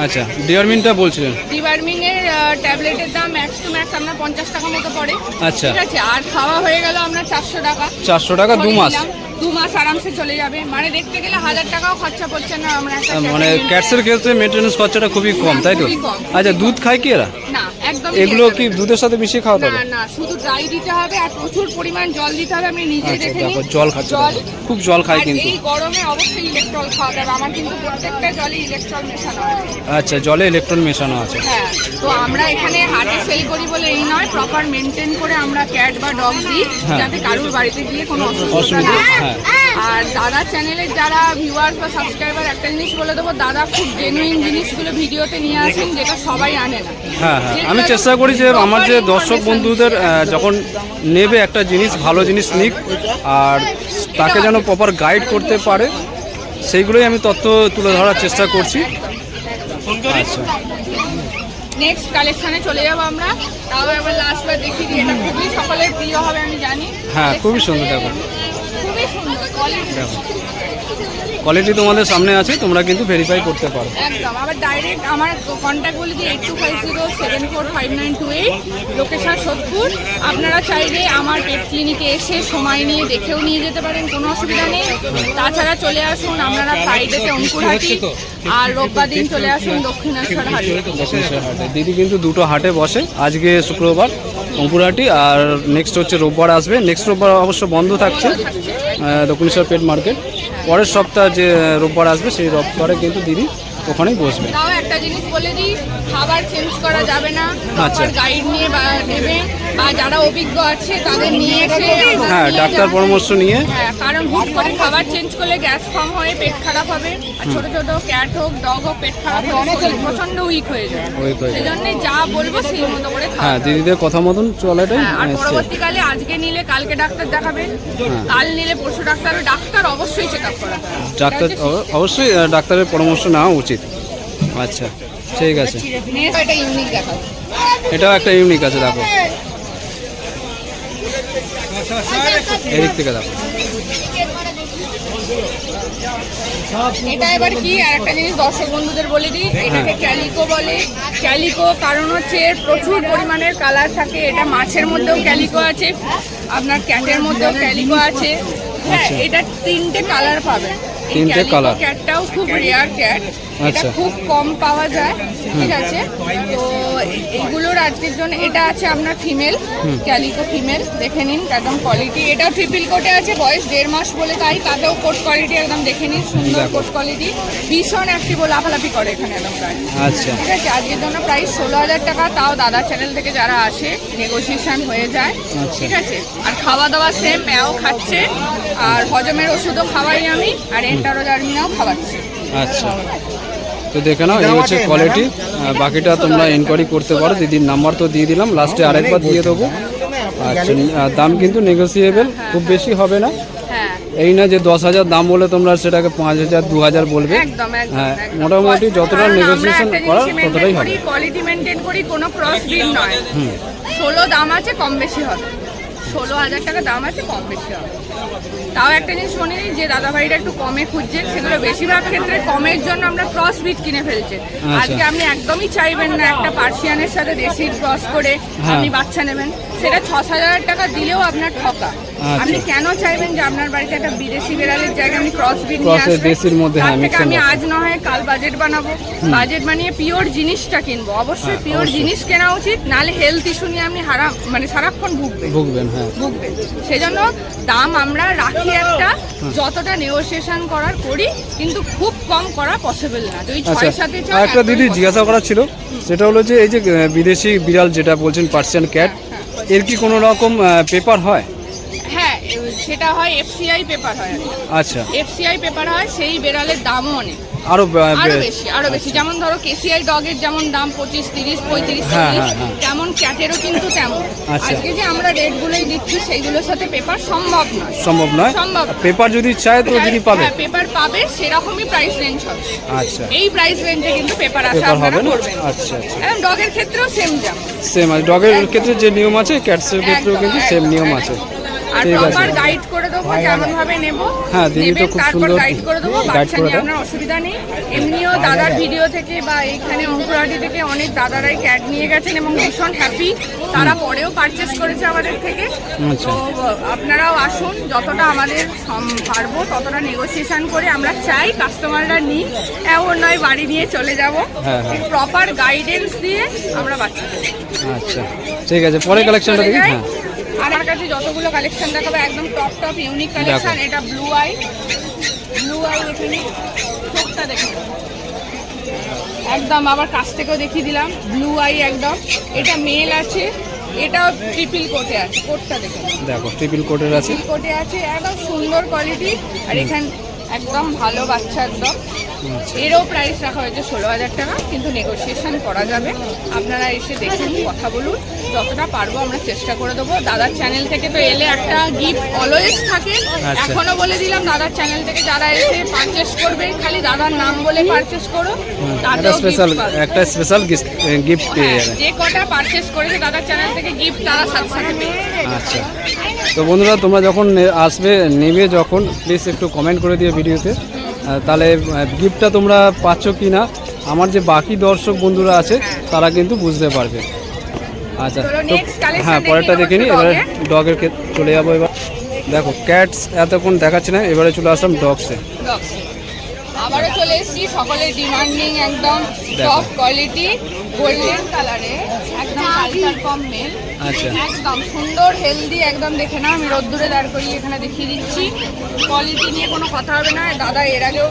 আচ্ছা ডিওরমিনটা বলছিলেন। ডিবার্মিং এর ট্যাবলেটের দাম ম্যাক্স টু ম্যাক্স আপনার 50 টাকা মতো পড়ে। আচ্ছা। ঠিক আছে, আর খাওয়া হয়ে গেল আপনার 400 টাকা। 400 টাকা 2 মাস। 2 মাস আরামসে চলে যাবে, মানে দেখতে গেলে 1000 টাকাও খরচা পড়ছে না। আমরা একটা মানে ক্যাটসের ক্ষেত্রে মেইনটেনেন্স খরচাটা খুবই কম, তাই তো? খুবই কম। আচ্ছা দুধ খায় কি এরা? না, একদম এগুলো কি দুধের সাথে মিশিয়ে খাওয়াতে হবে? না না, শুধু ড্রাই দিতে হবে আর প্রচুর পরিমাণ জল দিতে হবে। আমি নিজে আচ্ছা দেখে দেখো নিই, জল খাচ্ছে, জল খুব জল খায় আর কিন্তু। এই গরমে অবশ্যই ইলেকট্রল খাওয়াতে হবে। আমার কিন্তু প্রত্যেকটা জলে ইলেকট্রল মেশানো আছে। আচ্ছা জলে ইলেকট্রন মেশানো আছে। হ্যাঁ, তো আমরা এখানে হাটে সেল করি বলে এই নয়, প্রপার মেনটেন করে আমরা ক্যাট বা ডগ দিই, যাতে কারোর বাড়িতে গিয়ে কোনো অসুবিধা না হয়। হ্যাঁ। আর দাদা চ্যানেলের যারা ভিউয়ার্স বা সাবস্ক্রাইবার, একটা জিনিস বলে দেবো, দাদা খুব জেনুইন জিনিসগুলো ভিডিওতে নিয়ে আসেন, যেটা সবাই আনে না। হ্যাঁ হ্যাঁ আমি চেষ্টা করি যে আমার যে দর্শক বন্ধুদের যখন নেবে একটা জিনিস, ভালো জিনিস নিক, আর তাকে যেন প্রপার গাইড করতে পারে, সেইগুলোই আমি তথ্য তুলে ধরার চেষ্টা করছি। আচ্ছা নেক্সট কালেকশনে চলে যাবো আমরা। তাও এবার লাস্টবার দেখি, এটা খুবই সকলের প্রিয় হবে আমি জানি। হ্যাঁ খুবই সুন্দর, দেখো খুবই সুন্দর কোয়ালিটি। দেখো কোয়ালিটি তোমাদের সামনে আছে, তোমরা কিন্তু ভেরিফাই করতে পারো। একদম, আবার ডাইরেক্ট আমার কন্ট্যাক্ট বলে দিই 8250745928, লোকেশন সোদপুর। আপনারা চাইলে আমার পেট ক্লিনিকে এসে সময় নিয়ে দেখেও নিয়ে যেতে পারেন, কোনো অসুবিধা নেই। তাছাড়া চলে আসুন আপনারা ফ্রাইডেতে অঙ্কুরহাটি, আর রোববার দিন চলে আসুন দক্ষিণেশ্বর হাটে। দক্ষিণেশ্বর হাটে দিদি কিন্তু দুটো হাটে বসে, আজকে শুক্রবার অঙ্কুরহাটি, আর নেক্সট হচ্ছে রোববার আসবে। নেক্সট রোববার অবশ্য বন্ধ থাকছে দক্ষিণেশ্বর পেট মার্কেট। পরের সপ্তাহ যে রোববার আসবে সেই রোববারে কিন্তু দিদি ওখানেই বসবে। তাও একটা জিনিস বলে দিই, খাবার চেঞ্জ করা যাবে না, আচ্ছা। গাইড নিয়ে নেবে, বা যারা অভিজ্ঞ আছে তাদের নিয়ে এসে হ্যাঁ ডাক্তার পরামর্শ নিয়ে। হ্যাঁ, কারণ হুট করে খাবার চেঞ্জ করলে গ্যাস ফর্ম হয়ে পেট খারাপ হবে, আর ছোট ছোট ক্যাট হোক ডগ হোক পেট খারাপ হলে শরীর প্রচন্ড উইক হয়ে যায়। Weak হয়ে যায়। সেই জন্য যা বলবো সেই মতো করে হ্যাঁ খাওয়া। দিদিদের কথা মতন চলাটাই আর পরবর্তীকালে আজকে নিলে কালকে ডাক্তার দেখাবে, কাল নিলে পরশু ডাক্তার। ডাক্তার অবশ্যই চেক আপ করাতে হবে। ডাক্তার অবশ্যই ডাক্তারের পরামর্শ নেওয়া উচিত। আচ্ছা ঠিক আছে, নেক্সট এটা ইউনিক দেখাবো। এটাও একটা ইউনিক আছে, দেখো এদিক থেকে দেখো। এটা এবার কি আর একটা জিনিস দর্শক বন্ধুদের বলে দিই, এটাকে ক্যালিকো বলে। ক্যালিকো কারণ হচ্ছে এর প্রচুর পরিমাণের কালার থাকে। এটা মাছের মধ্যেও ক্যালিকো আছে, আপনার ক্যাটের মধ্যেও ক্যালিকো আছে। হ্যাঁ, এটা 3টে কালার পাবেন। তিনটে কালার। ক্যাটটাও খুব রেয়ার ক্যাট, এটা আচ্ছা। খুব কম পাওয়া যায়। ঠিক আছে, তো এইগুলোর আজকের জন্য এটা আছে আপনার ফিমেল, ক্যালিকো ফিমেল, দেখে নিন একদম কোয়ালিটি। এটাও ট্রিপল কোটে আছে, বয়স 1.5 মাস বলে, তাই তাতেও কোট কোয়ালিটি একদম দেখে নিন, সুন্দর কোট কোয়ালিটি, ভীষণ অ্যাক্টিভ, লাফালাফি করে এখানে একদম প্রায়। আচ্ছা ঠিক আছে, আজকের জন্য প্রাইস 16,000 টাকা। তাও দাদা চ্যানেল থেকে যারা আসে নেগোসিয়েশন হয়ে যায়। ঠিক আছে, আর খাওয়া দাওয়া সেম, ম্যাও খাচ্ছে, আর হজমের ওষুধও খাওয়াই আমি, আর এন্টারোজার্মিনাও খাওয়াচ্ছি। আচ্ছা তো দেখে নাও, এই হচ্ছে কোয়ালিটি। বাকিটা তোমরা এনকোয়ারি করতে পারো, দিদির নাম্বার তো দিয়ে দিলাম, লাস্টে আরেকবার দিয়ে দেবো। আচ্ছা দাম কিন্তু নেগোসিয়েবল, খুব বেশি হবে না। হ্যাঁ, এই না যে 10,000 দাম বলে তোমরা সেটাকে 5,000 2,000 বলবে। একদম একদম হ্যাঁ একদম। মোটামুটি যতটা কারণ আমরা নেগোসিয়েশন একটা করা জিনিস ততটাই maintain হবে। করি, কোয়ালিটি মেনটেন করি, কোনো ক্রস ব্রিড নয়। 16 দাম আছে, কম বেশি হবে। 16,000 টাকা দাম আছে, কম বেশি হবে। তাও একটা জিনিস মনে নেই যে দাদা ভাইরা একটু কমে খুঁজছেন, সেগুলো বেশিরভাগ ক্ষেত্রে কমের জন্য আমরা ক্রস বিট কিনে ফেলছি। আজকে আপনি একদমই চাইবেন না একটা পার্সিয়ানের সাথে দেশি ক্রস করে আপনি বাচ্চা নেবেন, সেটা 6,000 টাকা দিলেও আপনার ঠকা। আপনি কেন চাইবেন যে আপনার বাড়িতে একটা বিদেশি বিড়ালের জায়গায় আমি ক্রস বিট নিয়ে আসবো? দেশির মধ্যে তার থেকে আমি আজ না হয় কাল বাজেট বানাবো, বাজেট বানিয়ে পিওর জিনিসটা কিনবো। অবশ্যই পিওর জিনিস কেনা উচিত, নাহলে হেলথ ইস্যু নিয়ে আপনি মানে সারাক্ষণ ভুগবেন। সেজন্য দাম আমরা রাখি একটা, যতটা নেগোসিয়েশন করার করি, কিন্তু খুব কম করা পসিবল না। তো এই 6-7 চাই। একটা দিদি জিজ্ঞাসা করার ছিল, সেটা হলো যে এই যে বিদেশি বিড়াল যেটা বলছেন পার্সিয়ান ক্যাট, এর কি কোনো রকম পেপার হয়? হ্যাঁ, সেটা হয় এফসিআই পেপার হয়। আচ্ছা, এফসিআই পেপার হয়, সেই বেড়ালের দামও অনেক আরো বেশি। যেমন ধরো কেসিআই ডগের যেমন দাম 25, 30, 35, 40, তেমন ক্যাটেরও কিন্তু তেমন। আজকে যে আমরা রেটগুলোই দিচ্ছি সেইগুলোর সাথে পেপার সম্ভব নয়। পেপার যদি চায় তো দিদি পাবে, পেপার পাবে, সেরকমই প্রাইস রেঞ্জ হবে। আচ্ছা, এই প্রাইস রেঞ্জে কিন্তু পেপার আসা হবে না। করবেন। আচ্ছা, এবং ডগের ক্ষেত্রেও সেম আছে। ডগের ক্ষেত্রে যে নিয়ম আছে, ক্যাটসের ক্ষেত্রেও কিন্তু সেম নিয়ম আছে। আর প্রপার গাইড করে দেবো কেমন ভাবে নেব, তারপর গাইড করে দেবো, বাচ্চা নিয়ে আপনার অসুবিধা নেই। এমনিও দাদার ভিডিও থেকে বা এখানে অঙ্কুরহাটি থেকে অনেক দাদারাই ক্যাট নিয়ে গেছেন এবং ভীষণ হ্যাপি, তারা পরেও পারচেস করেছে আমাদের থেকে। তো আপনারাও আসুন, যতটা আমাদের পারবো ততটা নেগোসিয়েশন করে আমরা চাই কাস্টমাররা নিই, এমন নয় বাড়ি নিয়ে চলে যাব। প্রপার গাইডেন্স দিয়ে আমরা বাচ্চা দেবো। আচ্ছা, ঠিক আছে, পরে কালেকশনটা দেখি। আমার কাছে যতগুলো কালেকশন দেখাবো একদম টপ ইউনিক কালেকশন। এটা ব্লু আই এখানে চোখটা দেখুন, একদম আবার কাছ থেকেও দেখিয়ে দিলাম। ব্লু আই একদম, এটা মেল আছে, এটাও ট্রিপল কোটে আছে। কোটটা দেখুন, দেখো ট্রিপল কোটের আছে, একদম সুন্দর কোয়ালিটি। আর এখানে একদম ভালো বাচ্চা একদম। এরও প্রাইস রাখা হয়েছে 16,000 টাকা, কিন্তু নেগোসিয়েশন করা যাবে। আপনারা এসে দেখুন, কথা বলুন, যতটা পারবো আমরা চেষ্টা করে দেবো। দাদার চ্যানেল থেকে তো এলে একটা গিফট অলওয়েজ থাকে। এখনো বলে দিলাম, দাদার চ্যানেল থেকে যারা এসে পারচেস করবে, খালি দাদার নাম বলে পারচেস করো, তাতেও একটা স্পেশাল গিফট পেয়ে যাবে। যে কটা পারচেস করেছে দাদার চ্যানেল থেকে গিফট তারা সাথে সাথে পেয়ে যাবে। আচ্ছা, তো বন্ধুরা তোমরা যখন আসবে নেবে, যখন প্লিজ একটু কমেন্ট করে দিও ভিডিওতে, তাহলে গিফটটা তোমরা পাচ্ছ কি না আমার যে বাকি দর্শক বন্ধুরা আছে তারা কিন্তু বুঝতে পারবে। আচ্ছা, হ্যাঁ, পরেরটা দেখে নিই। এবারে ডগের চলে যাবো। এবার দেখো ক্যাটস এতক্ষণ দেখাচ্ছি না, এবারে চলে আসলাম ডগসে। আবারও চলে এসেছি সকলের ডিমান্ডিং একদম টপ কোয়ালিটি গোল্ডেন কালারে, একদম কালচার কম মেল। আচ্ছা, একদম সুন্দর হেলদি, একদম দেখে না, আমি রোদ্দুরে দাঁড় করিয়ে এখানে দেখিয়ে দিচ্ছি। কোয়ালিটি নিয়ে কোনো কথা হবে না। দাদা এর আগেও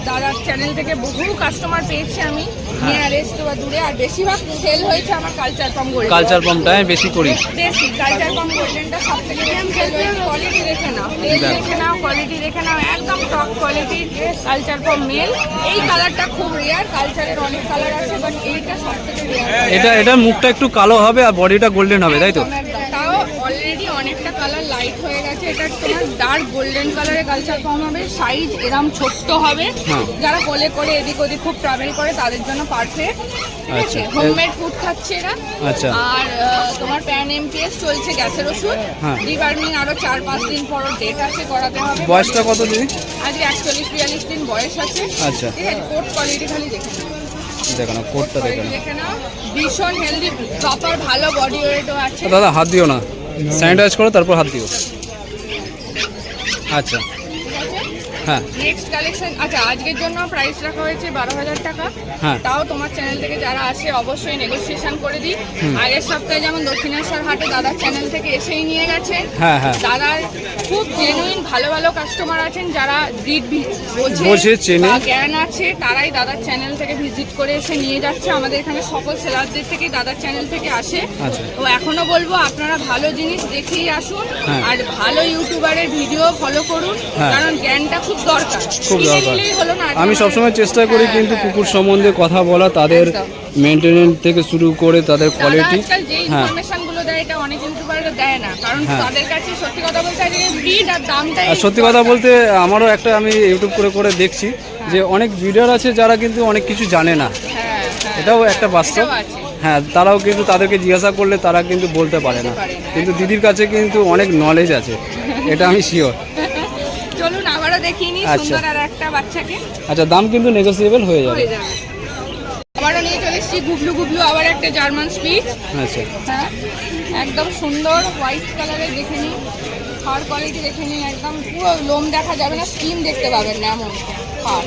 দাদার চ্যানেল থেকে বহু কাস্টমার পেয়েছি আমি, নিয়ারেস্ট বা দূরে। আর বেশিরভাগ সেল হয়েছে আমার কালচার কম গোল্ডেন। কালচার কমটাই বেশি করি, বেশি কালচার কম গোল্ডেনটা সব থেকে বেশি সেল হয়েছে। কোয়ালিটি দেখে নাও, দেখে নাও, কোয়ালিটি দেখে নাও, একদম টপ কোয়ালিটির কালচার কম মেল। এই কালারটা খুব রেয়ার, কালচারের অনেক কালার আছে, বাট এইটা সব থেকে রেয়ার। এটা মুখটা একটু কালো হবে আর বডিটা গোল্ডেন হবে, তাই তো? তাও অলরেডি অনেকটা কালার লাইট হয়ে গেছে। এটা তোমার ডার্ক গোল্ডেন কালারের কালচার কম হবে, সাইজ এরম ছোট্ট হবে। যারা কোলে করে এদিক ওদিক খুব ট্রাভেল করে তাদের জন্য পারফেক্ট। ঠিক আছে, হোমমেড ফুড খাচ্ছে এরা। আচ্ছা, আর তোমার প্যান এমপিএস চলছে, গ্যাসের ওষুধ, ডিবার্মিং আরো 4-5 দিন পর ডেট আছে, করাতে হবে। বয়সটা কত দিন? আজকে 41-42 দিন বয়স আছে। আচ্ছা, ঠিক আছে, কোট কোয়ালিটি খালি দেখে নাও, দেখো না কোটটা দেখে নাও, ভীষণ হেলদি, প্রপার ভালো বডি ওয়েটও আছে। দাদা হাত দিও না, স্যানিটাইজ করো তারপর হাত দিও। আচ্ছা, হ্যাঁ, নেক্সট কালেকশন। আচ্ছা, আজকের জন্য প্রাইস রাখা হয়েছে 12,000 টাকা। তাও তোমার চ্যানেল থেকে যারা আসে অবশ্যই নেগোসিয়েশন করে দিই। আগের সপ্তাহে যেমন দক্ষিণেশ্বর হাটে দাদার চ্যানেল থেকে এসেই নিয়ে গেছেন। দাদার খুব জেনুইন ভালো ভালো কাস্টমার আছেন, যারা ব্রিড বোঝে, চেনে, জ্ঞান আছে, তারাই দাদার চ্যানেল থেকে ভিজিট করে এসে নিয়ে যাচ্ছে। আমাদের এখানে সকল সেলারদের থেকেই দাদার চ্যানেল থেকে আসে। তো এখনো বলবো আপনারা ভালো জিনিস দেখেই আসুন, আর ভালো ইউটিউবারের ভিডিও ফলো করুন, কারণ জ্ঞানটা খুব দরকার। আমি সবসময় চেষ্টা করি কিন্তু কুকুর সম্বন্ধে কথা বলা, তাদের মেইনটেনেন্স থেকে শুরু করে তাদের কোয়ালিটি। যে ইনফরমেশনগুলো দেয় এটা অনেক ইউটিউবাররা দেয় না, কারণ তাদের কাছে সত্যি কথা বলতে ব্রিড আর দামটা। সত্যি কথা বলতে আমারও একটা, আমি ইউটিউব করে দেখছি যে অনেক ভিডিওর আছে যারা কিন্তু অনেক কিছু জানে না, এটাও একটা বাস্তব। হ্যাঁ তারাও কিন্তু তাদেরকে জিজ্ঞাসা করলে তারা কিন্তু বলতে পারে না, কিন্তু দিদির কাছে কিন্তু অনেক নলেজ আছে, এটা আমি শিওর। চলুন আবারও দেখিয়ে নিই আচ্ছা। সুন্দর আর একটা বাচ্চাকে। আচ্ছা, দাম কিন্তু নেগোসিয়েবল হয়ে যাবে। হয়ে যাবে। আবারও নিয়ে চলে এসেছি গুবলু গুবলু, আবার একটা জার্মান স্পিচ। আচ্ছা, হ্যাঁ, একদম সুন্দর হোয়াইট কালারের, দেখে নিন ফার কোয়ালিটি দেখে নিন, একদম পুরো লোম দেখা যাবে না, স্কিন দেখতে পাবেন না এমন ফার।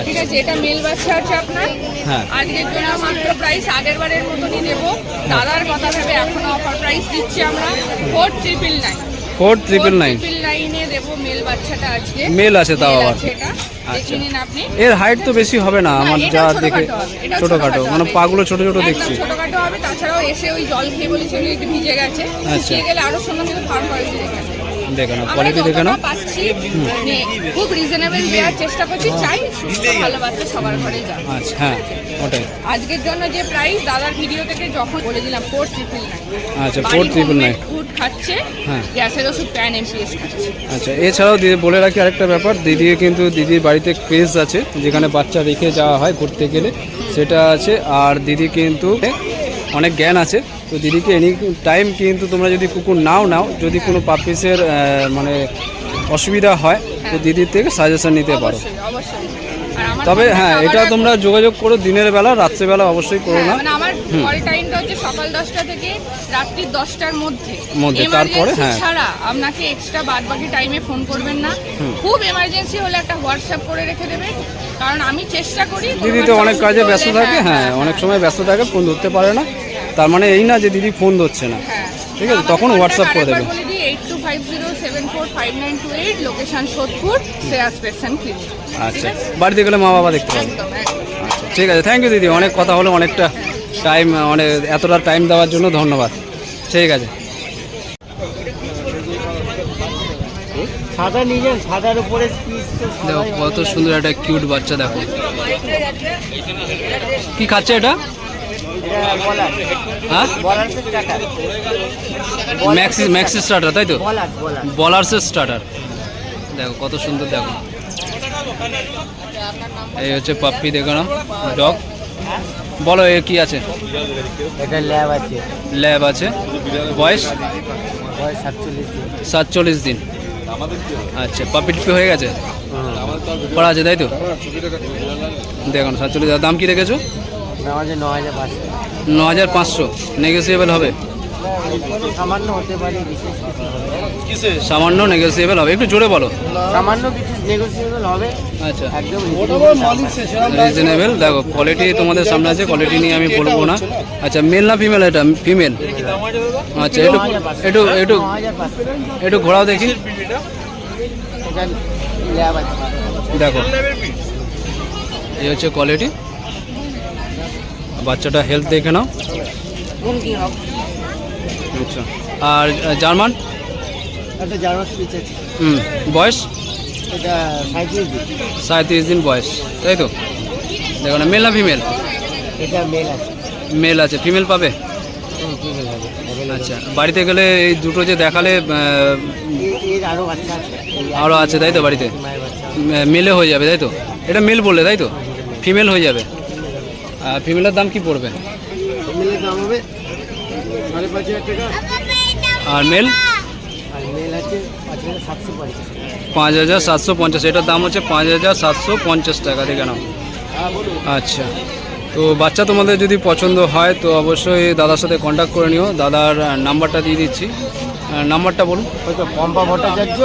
ঠিক আছে, এটা মেল বাচ্চা আছে আপনার। হ্যাঁ। আজকের জন্য মাত্র প্রাইস আগের বারের মতনই দেবো, দাদার কথা ভেবে এখনো অফার প্রাইস দিচ্ছি আমরা 4999। 4999 এ দেবো মেল বাচ্চাটা আজকে। মেল আছে তাও মেল আবার। আছে এটা, দেখে নিন আপনি। এর হাইট তো বেশি হবে না আমার না, যা এটাও দেখে, ছোটখাটো হবে, এটাও ছোটখাটো ছোটখাটো মানে হবে। পাগুলো ছোট ছোট একদম দেখছি। ছোটখাটো হবে, তাছাড়াও এসে ওই জল খেয়ে বলেছিল একটু ভিজে গেছে, আচ্ছা। শুকিয়ে গেলে আরো সুন্দর কিন্তু ফার্ম কোয়ালিটি দেখে নিন। দেখে নাও, আমরা কোয়ালিটি দেখে নাও। যতটা পাচ্ছি মানে খুব রিজনেবল দেওয়ার চেষ্টা করছি, চাই সুস্থ ভালো বাচ্চা সবার ঘরে যাক। আচ্ছা, হ্যাঁ ওটাই। আজকের জন্য যে প্রাইস দাদার ভিডিও থেকে যখন বলে দিলাম 4999। আচ্ছা, 4999। ফুড খাচ্ছে, হ্যাঁ। গ্যাসের ওষুধ প্যান এমপিএস খাচ্ছে। আচ্ছা, এছাড়াও দিদি বলে রাখি আরেকটা ব্যাপার, দিদি কিন্তু দিদির বাড়িতে ক্রেজ আছে যেখানে বাচ্চা রেখে যাওয়া হয় ঘুরতে গেলে, সেটা আছে। আর দিদি কিন্তু অনেক জ্ঞান আছে, তো দিদিকে এনি টাইম কিন্তু তোমরা যদি কুকুর নাও যদি কোনো পাপিসের মানে অসুবিধা হয় তো দিদির থেকে সাজেশন নিতে পারো। অবশ্যই অবশ্যই। আর আমার তবে ফোনটা হ্যাঁ, এটা আবার- তোমরা যোগাযোগ করো দিনের বেলা, রাত্রেবেলা অবশ্যই করো হ্যাঁ, না। মানে আমার কল টাইমটা হচ্ছে সকাল 10টা থেকে রাত্রি 10টার মধ্যে। তারপরে Emergency হ্যাঁ। ছাড়া আপনাকে এক্সট্রা বাদ বাকি টাইমে ফোন করবেন না। খুব এমার্জেন্সি হলে একটা হোয়াটসঅ্যাপ করে রেখে দেবেন, কারণ আমি চেষ্টা করি। কোনো দিদি তো বাচ্চা অনেক অসুস্থ কাজে হলে- ব্যস্ত থাকে, হ্যাঁ অনেক সময় ব্যস্ত থাকে, ফোন ধরতে পারে না, তার মানে এই না যে দিদি ফোন ধরছে না। হ্যাঁ। ঠিক আছে, আমাদের তখন contact হোয়াটসঅ্যাপ করে আরেকবার দেবে। বলে দিই 8250745928, লোকেশন সোদপুর, শ্রেয়াস পেটসন ক্লিনিক। আচ্ছা, বাড়িতে গেলে মা বাবা দেখতে পাবে। একদম একদম। আচ্ছা, ঠিক আছে, থ্যাংক ইউ দিদি, অনেক কথা হলো, অনেকটা টাইম, অনেক এতটা টাইম দেওয়ার জন্য ধন্যবাদ। ঠিক আছে। সাদা নিলেন, সাদার উপরে পিস তো দেখো কত সুন্দর একটা কিউট বাচ্চা, দেখো কি খাচ্ছে এটা, হ্যাঁ ম্যাক্সি স্টার্টার তাই তো, বলার্সের স্টার্টার। দেখো কত সুন্দর, দেখো এই হচ্ছে পাপ্পি, দেখো না ডগ। বলো এর কি আছে? এটা ল্যাব আছে, ল্যাব আছে, বয়স 47 দিন। আচ্ছা, পাপ্পি টিপি হয়ে গেছে, পড়া আছে তাই তো। দেখুন 47, দাম কি রেখেছো? 9500। নেগোসিয়েবল হবে, সামান্য হতে পারে, বিশেষ কিছু হবে, সামান্য নেগোসিয়েবল হবে, একটু জোরে বলো। সামান্য কিছু নেগোসিয়েবল হবে, আচ্ছা, একদম রিজনেবল। দেখো কোয়ালিটি তোমাদের সামনে আছে, কোয়ালিটি নিয়ে আমি বলবো না। আচ্ছা, মেল না ফিমেল? এটা ফিমেল। আচ্ছা, একটু একটু একটু একটু ঘোরাও দেখি। ল্যাব আছে। দেখো এই হচ্ছে কোয়ালিটি, বাচ্চাটা হেলথ দেখে নাও। আচ্ছা, আর জার্মান? একটা জার্মান স্পিচ আছে, বয়স? এটা 37 দিন। 37 দিন বয়স তাই তো। দেখো না, মেল না ফিমেল? এটা মেল আছে, মেল আছে, ফিমেল পাবে? ফিমেল হবে। আচ্ছা, বাড়িতে গেলে এই দুটো যে দেখালে এর আরো বাচ্চা আছে, আরও আছে তাই তো বাড়িতে? মায়ের বাচ্চা। মেলে হয়ে যাবে তাই তো, এটা মেল বললে তাই তো, ফিমেল হয়ে যাবে। আর ফিমেলের দাম কি পড়বে? ফিমেলের দাম হবে 5,500 টাকা, আর মেল? আর মেল আছে 5,750 টাকা। 5750। এটার দাম হচ্ছে 5750 টাকা, দেখে নাও। আচ্ছা, তো বাচ্চা তোমাদের যদি পছন্দ হয় তো অবশ্যই দাদার সাথে কন্ট্যাক্ট করে নিও। দাদার নাম্বারটা দিয়ে দিচ্ছি, নাম্বারটা বলুন। ওই তো পম্পা ভট্টাচার্য,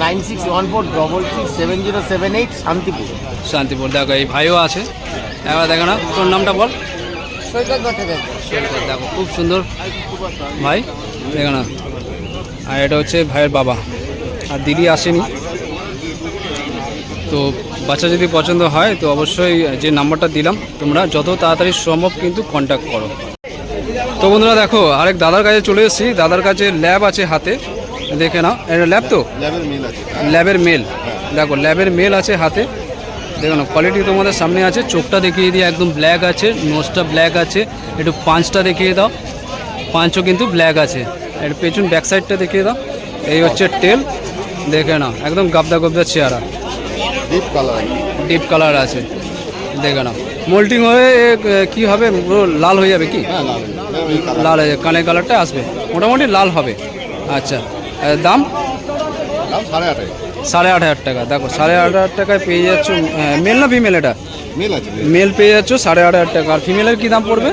9614667078, শান্তিপুর। শান্তিপুর। দেখো এই ভাইও আছে, এবার দেখো না, তোর নামটা বল। সৈকত ভট্টাচার্য। দেখো খুব সুন্দর ভাই, দেখো না। আর এটা হচ্ছে ভাইয়ের বাবা, আর দিদি আসেনি। তো বাচ্চা যদি পছন্দ হয় তো অবশ্যই যে নাম্বারটা দিলাম তোমরা যত তাড়াতাড়ি সম্ভব কিন্তু কন্ট্যাক্ট করো। তো বন্ধুরা দেখো আরেক দাদার কাছে চলে এসেছি, দাদার কাছে ল্যাব আছে হাতে, দেখে নাও। এটা ল্যাব তো, ল্যাবের মেল। দেখো ল্যাবের মেল আছে হাতে, দেখো না কোয়ালিটি তোমাদের সামনে আছে। চোখটা দেখিয়ে দিই, একদম ব্ল্যাক আছে, নোজটা ব্ল্যাক আছে, একটু পাঁচটা দেখিয়ে দাও, পাঁচও কিন্তু ব্ল্যাক আছে। এর পেছন ব্যাক সাইডটা দেখিয়ে দাও। এই হচ্ছে টেল, দেখে নাও একদম গাবদা গাবদা চেহারা, ডিপ কালার আছে। দেখে নাও মোল্টিং হয়ে কি হবে পুরো লাল হয়ে যাবে কি? লাল হয়ে যাবে, কানের কালারটা আসবে, মোটামুটি লাল হবে। আচ্ছা, দাম 8,500 টাকা। দেখো 8,500 টাকায় পেয়ে যাচ্ছ। মেল না ফিমেল? এটা মেল পেয়ে যাচ্ছ 8,500 টাকা। আর ফিমেলের কি দাম পড়বে?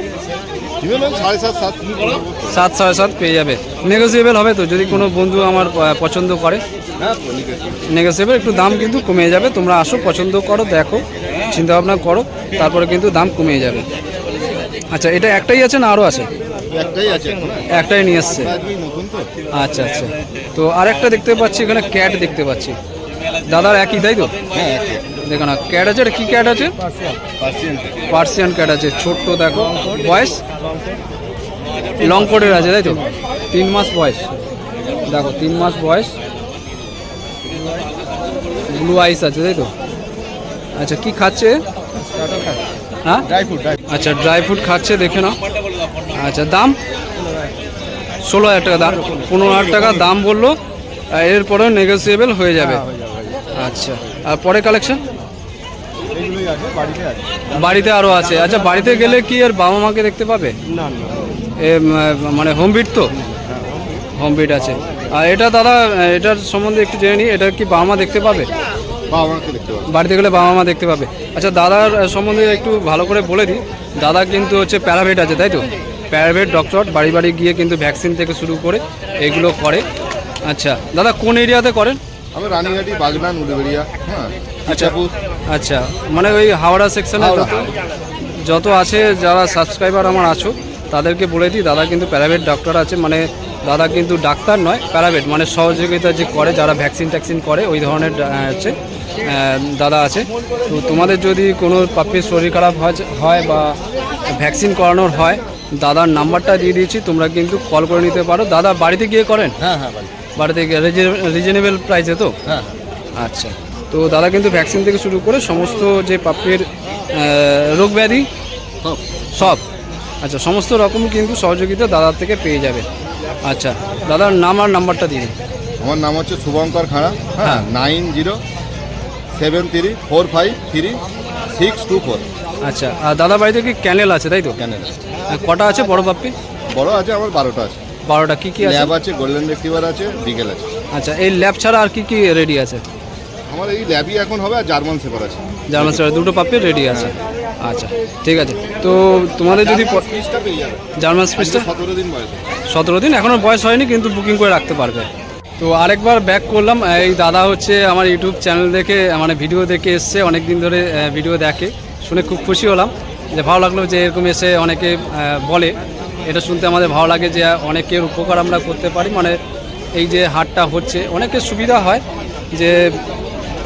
7, 7.5 পেয়ে যাবে। নেগোসিয়েবল হবে তো, যদি কোনো বন্ধু আমার পছন্দ করে নেগোসিয়েবল, একটু দাম কিন্তু কমে যাবে। তোমরা আসো, পছন্দ করো, দেখো, চিন্তা ভাবনা করো, তারপরে কিন্তু দাম কমে যাবে। আচ্ছা, এটা একটাই আছে না আরও আছে? একটাই নিয়ে এসছে। আচ্ছা আচ্ছা, তো আরেকটা দেখতে পাচ্ছি এখানে, ক্যাট দেখতে পাচ্ছি দাদার একই, তাই তো? দেখো না, ক্যাট আছে। এটা কি ক্যাট আছে? পার্সিয়ান ক্যাট আছে, ছোট্ট। দেখো বয়স লং কোটের আছে, তাই তো? 3 মাস বয়স। দেখো 3 মাস বয়স, ব্লু আইস আছে, তাই তো? আচ্ছা, কি খাচ্ছে? হ্যাঁ, আচ্ছা, ড্রাই ফ্রুট খাচ্ছে, দেখে নাও। আচ্ছা, দাম 16,000 টাকা দাম, 15,000 টাকা দাম বললো। এরপরেও নেগোসিয়েবল হয়ে যাবে। আচ্ছা, আর পরে কালেকশন বাড়িতে আরও আছে। আচ্ছা, বাড়িতে গেলে কি আর বাবা মাকে দেখতে পাবে? মানে হোম বিট তো? হোম বিট আছে। আর এটা দাদা, এটার সম্বন্ধে একটু জেনে নিই, এটা কি বাবা মা দেখতে পাবে? বাড়িতে গেলে বাবা মা দেখতে পাবে। আচ্ছা, দাদার সম্বন্ধে একটু ভালো করে বলে দিই। দাদা কিন্তু হচ্ছে প্যারাভেট আছে, তাই তো? প্যারাভেট ডক্টর, বাড়ি বাড়ি গিয়ে কিন্তু ভ্যাকসিন থেকে শুরু করে এগুলো করে। আচ্ছা দাদা, কোন এরিয়াতে করেন? আমি রানীঘাটি, বাগনান, উলুবেড়িয়া। হ্যাঁ, আচ্ছা আচ্ছা, মানে ওই হাওড়া সেকশনে যত আছে, যারা সাবস্ক্রাইবার আমার আছো তাদেরকে বলে দিই, দাদা কিন্তু প্যারাভেট ডক্টর আছে। মানে দাদা কিন্তু ডাক্তার নয়, প্যারাভেট মানে সহযোগিতা যে করে, যারা ভ্যাকসিন ট্যাকসিন করে, ওই ধরনের হচ্ছে দাদা আছে। তো তোমাদের যদি কোনো পাপ্পির শরীর খারাপ হয় বা ভ্যাকসিন করানোর হয়, দাদার নাম্বারটা দিয়ে দিয়েছি, তোমরা কিন্তু কল করে নিতে পারো। দাদা বাড়িতে গিয়ে করেন? হ্যাঁ, বাড়িতে গিয়ে রিজনেবল প্রাইসে তো? হ্যাঁ। আচ্ছা, তো দাদা কিন্তু ভ্যাকসিন থেকে শুরু করে সমস্ত যে পাপ্পির রোগ ব্যাধি সব, আচ্ছা, সমস্ত রকম কিন্তু সহযোগিতা দাদার থেকে পেয়ে যাবে। আচ্ছা, দাদার নাম আর নাম্বারটা দিন। আমার নাম হচ্ছে শুভঙ্কর খাঁড়া। হ্যাঁ, 9073453624। আচ্ছা, আর দাদা বাড়িতে কি ক্যানেল আছে, তাই তো? ক্যানেল কটা আছে বড় পাপ্পি? বড় আছে আমার 12টা আছে। 12টা কি কি আছে? ল্যাব আছে, গোল্ডেন রিট্রিভার আছে, বিগেল আছে। আচ্ছা, এই ল্যাব ছাড়া আর কি কি রেডি আছে? আমার এই ল্যাবই এখন হবে, আর জার্মান শেপার আছে। জার্মান শেপার, দুটো পাপ্পি রেডি আছে। আচ্ছা, ঠিক আছে। তো তোমাদের যদি পিসটা পেয়ে যাবে। জার্মান স্পিচটা 17 দিন বয়স। 17 দিন, এখনও বয়স হয়নি, কিন্তু বুকিং করে রাখতে পারবে। তো আরেকবার ব্যাক করলাম। এই দাদা হচ্ছে আমার ইউটিউব চ্যানেল দেখে, মানে ভিডিও দেখে এসছে, অনেক দিন ধরে ভিডিও দেখে, শুনে খুব খুশি হলাম, যে ভালো লাগলো যে এরকম এসে অনেকে বলে, এটা শুনতে আমাদের ভালো লাগে যে অনেকের উপকার আমরা করতে পারি। মানে এই যে হাটটা হচ্ছে, অনেকের সুবিধা হয়, যে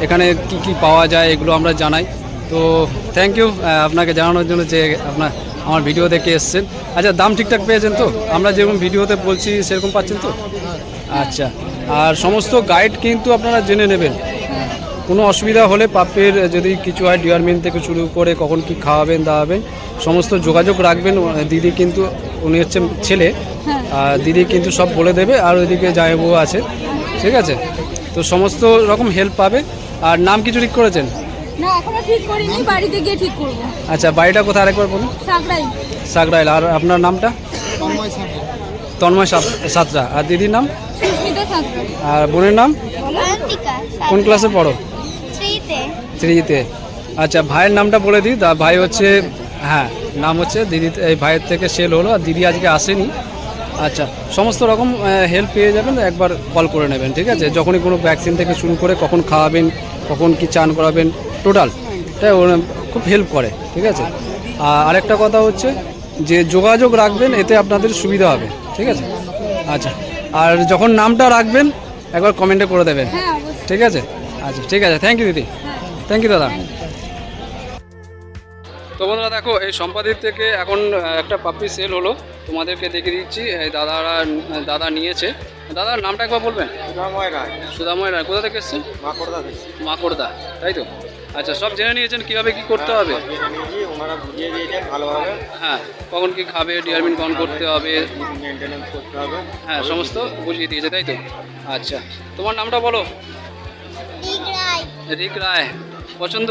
এখানে কি কি পাওয়া যায় এগুলো আমরা জানাই। তো থ্যাংক ইউ আপনাকে জানানোর জন্য যে আমার ভিডিও দেখে এসছেন। আচ্ছা, দাম ঠিকঠাক পেয়েছেন তো? আমরা যেরকম ভিডিওতে বলছি সেরকম পাচ্ছেন তো? আচ্ছা, আর সমস্ত গাইড কিন্তু আপনারা জেনে নেবেন। কোনো অসুবিধা হলে পাপ্পির যদি কিছু হয়, ডিওয়ার্মিন থেকে শুরু করে কখন কি খাওয়াবেন দাওয়াবেন, সমস্ত যোগাযোগ রাখবেন। দিদি কিন্তু, উনি হচ্ছে ছেলে, আর দিদি কিন্তু সব বলে দেবে। আর ওইদিকে জামাইবাবু আছে, ঠিক আছে? তো সমস্ত রকম হেল্প পাবে। আর নাম কিছু ঠিক করেছেন? না, এখনো ঠিক করিনি, বাড়িতে গিয়ে ঠিক করব। আচ্ছা, বাড়িটা কোথায় আরেকবার বলুন? সাকরাইল। আর আপনার নামটা? তন্ময় সাতরা। আর দিদির নাম? আর বোনের নাম? কোন ক্লাসে পড়ো? 3তে। আচ্ছা, ভাইয়ের নামটা বলে দিই। ভাই হচ্ছে, হ্যাঁ, নাম হচ্ছে দিদি। এই ভাইয়ের থেকে সেল হলো, আর দিদি আজকে আসেনি। আচ্ছা, সমস্ত রকম হেল্প পেয়ে যাবেন, একবার কল করে নেবেন, ঠিক আছে? যখনই কোনো ভ্যাকসিন থেকে শুরু করে কখন খাওয়াবেন, কখন কি চান করাবেন, টোটাল খুব হেল্প করে, ঠিক আছে? আর আরেকটা কথা হচ্ছে যে যোগাযোগ রাখবেন, এতে আপনাদের সুবিধা হবে, ঠিক আছে? আচ্ছা, আর যখন নামটা রাখবেন একবার কমেন্টে করে দেবেন, ঠিক আছে? আচ্ছা, ঠিক আছে, থ্যাংক ইউ দিদি, থ্যাংক ইউ দাদা। তো বন্ধুরা দেখো, এই সম্পাদিত থেকে এখন একটা পাপ্পি সেল হলো, তোমাদেরকে দেখে দিচ্ছি। এই দাদা নিয়েছে। দাদার নামটা একবার বলবেন? সুধাময় রায়। কোথা থেকে এসছেন? মাকড়দা, তাই তো? আচ্ছা, সব জেনে নিয়েছেন কীভাবে কী করতে হবে? হ্যাঁ, কখন কি খাবে, ডিওয়ার্মিন কখন করতে হবে, হ্যাঁ, সমস্ত বুঝিয়ে দিয়েছে, তাই তো? আচ্ছা, তোমার নামটা বলো। রিক রায়। পছন্দ?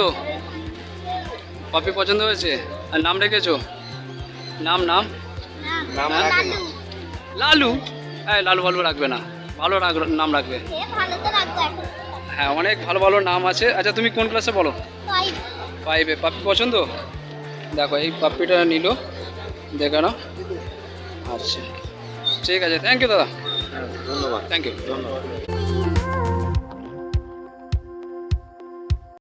পাপি পছন্দ হয়েছে? আর নাম রেখেছো? নাম নাম হ্যাঁ? লালু। হ্যাঁ, লালু ভালো রাখবে না, ভালো নাম রাখবে। হ্যাঁ, অনেক ভালো ভালো নাম আছে। আচ্ছা, তুমি কোন ক্লাসে বলো? 5-এ। পাপ্পি পছন্দ? দেখো এই পাপ্পিটা নিল, দেখে নাও। আচ্ছা, ঠিক আছে, থ্যাংক ইউ দাদা। ধন্যবাদ। Thank you. ধন্যবাদ।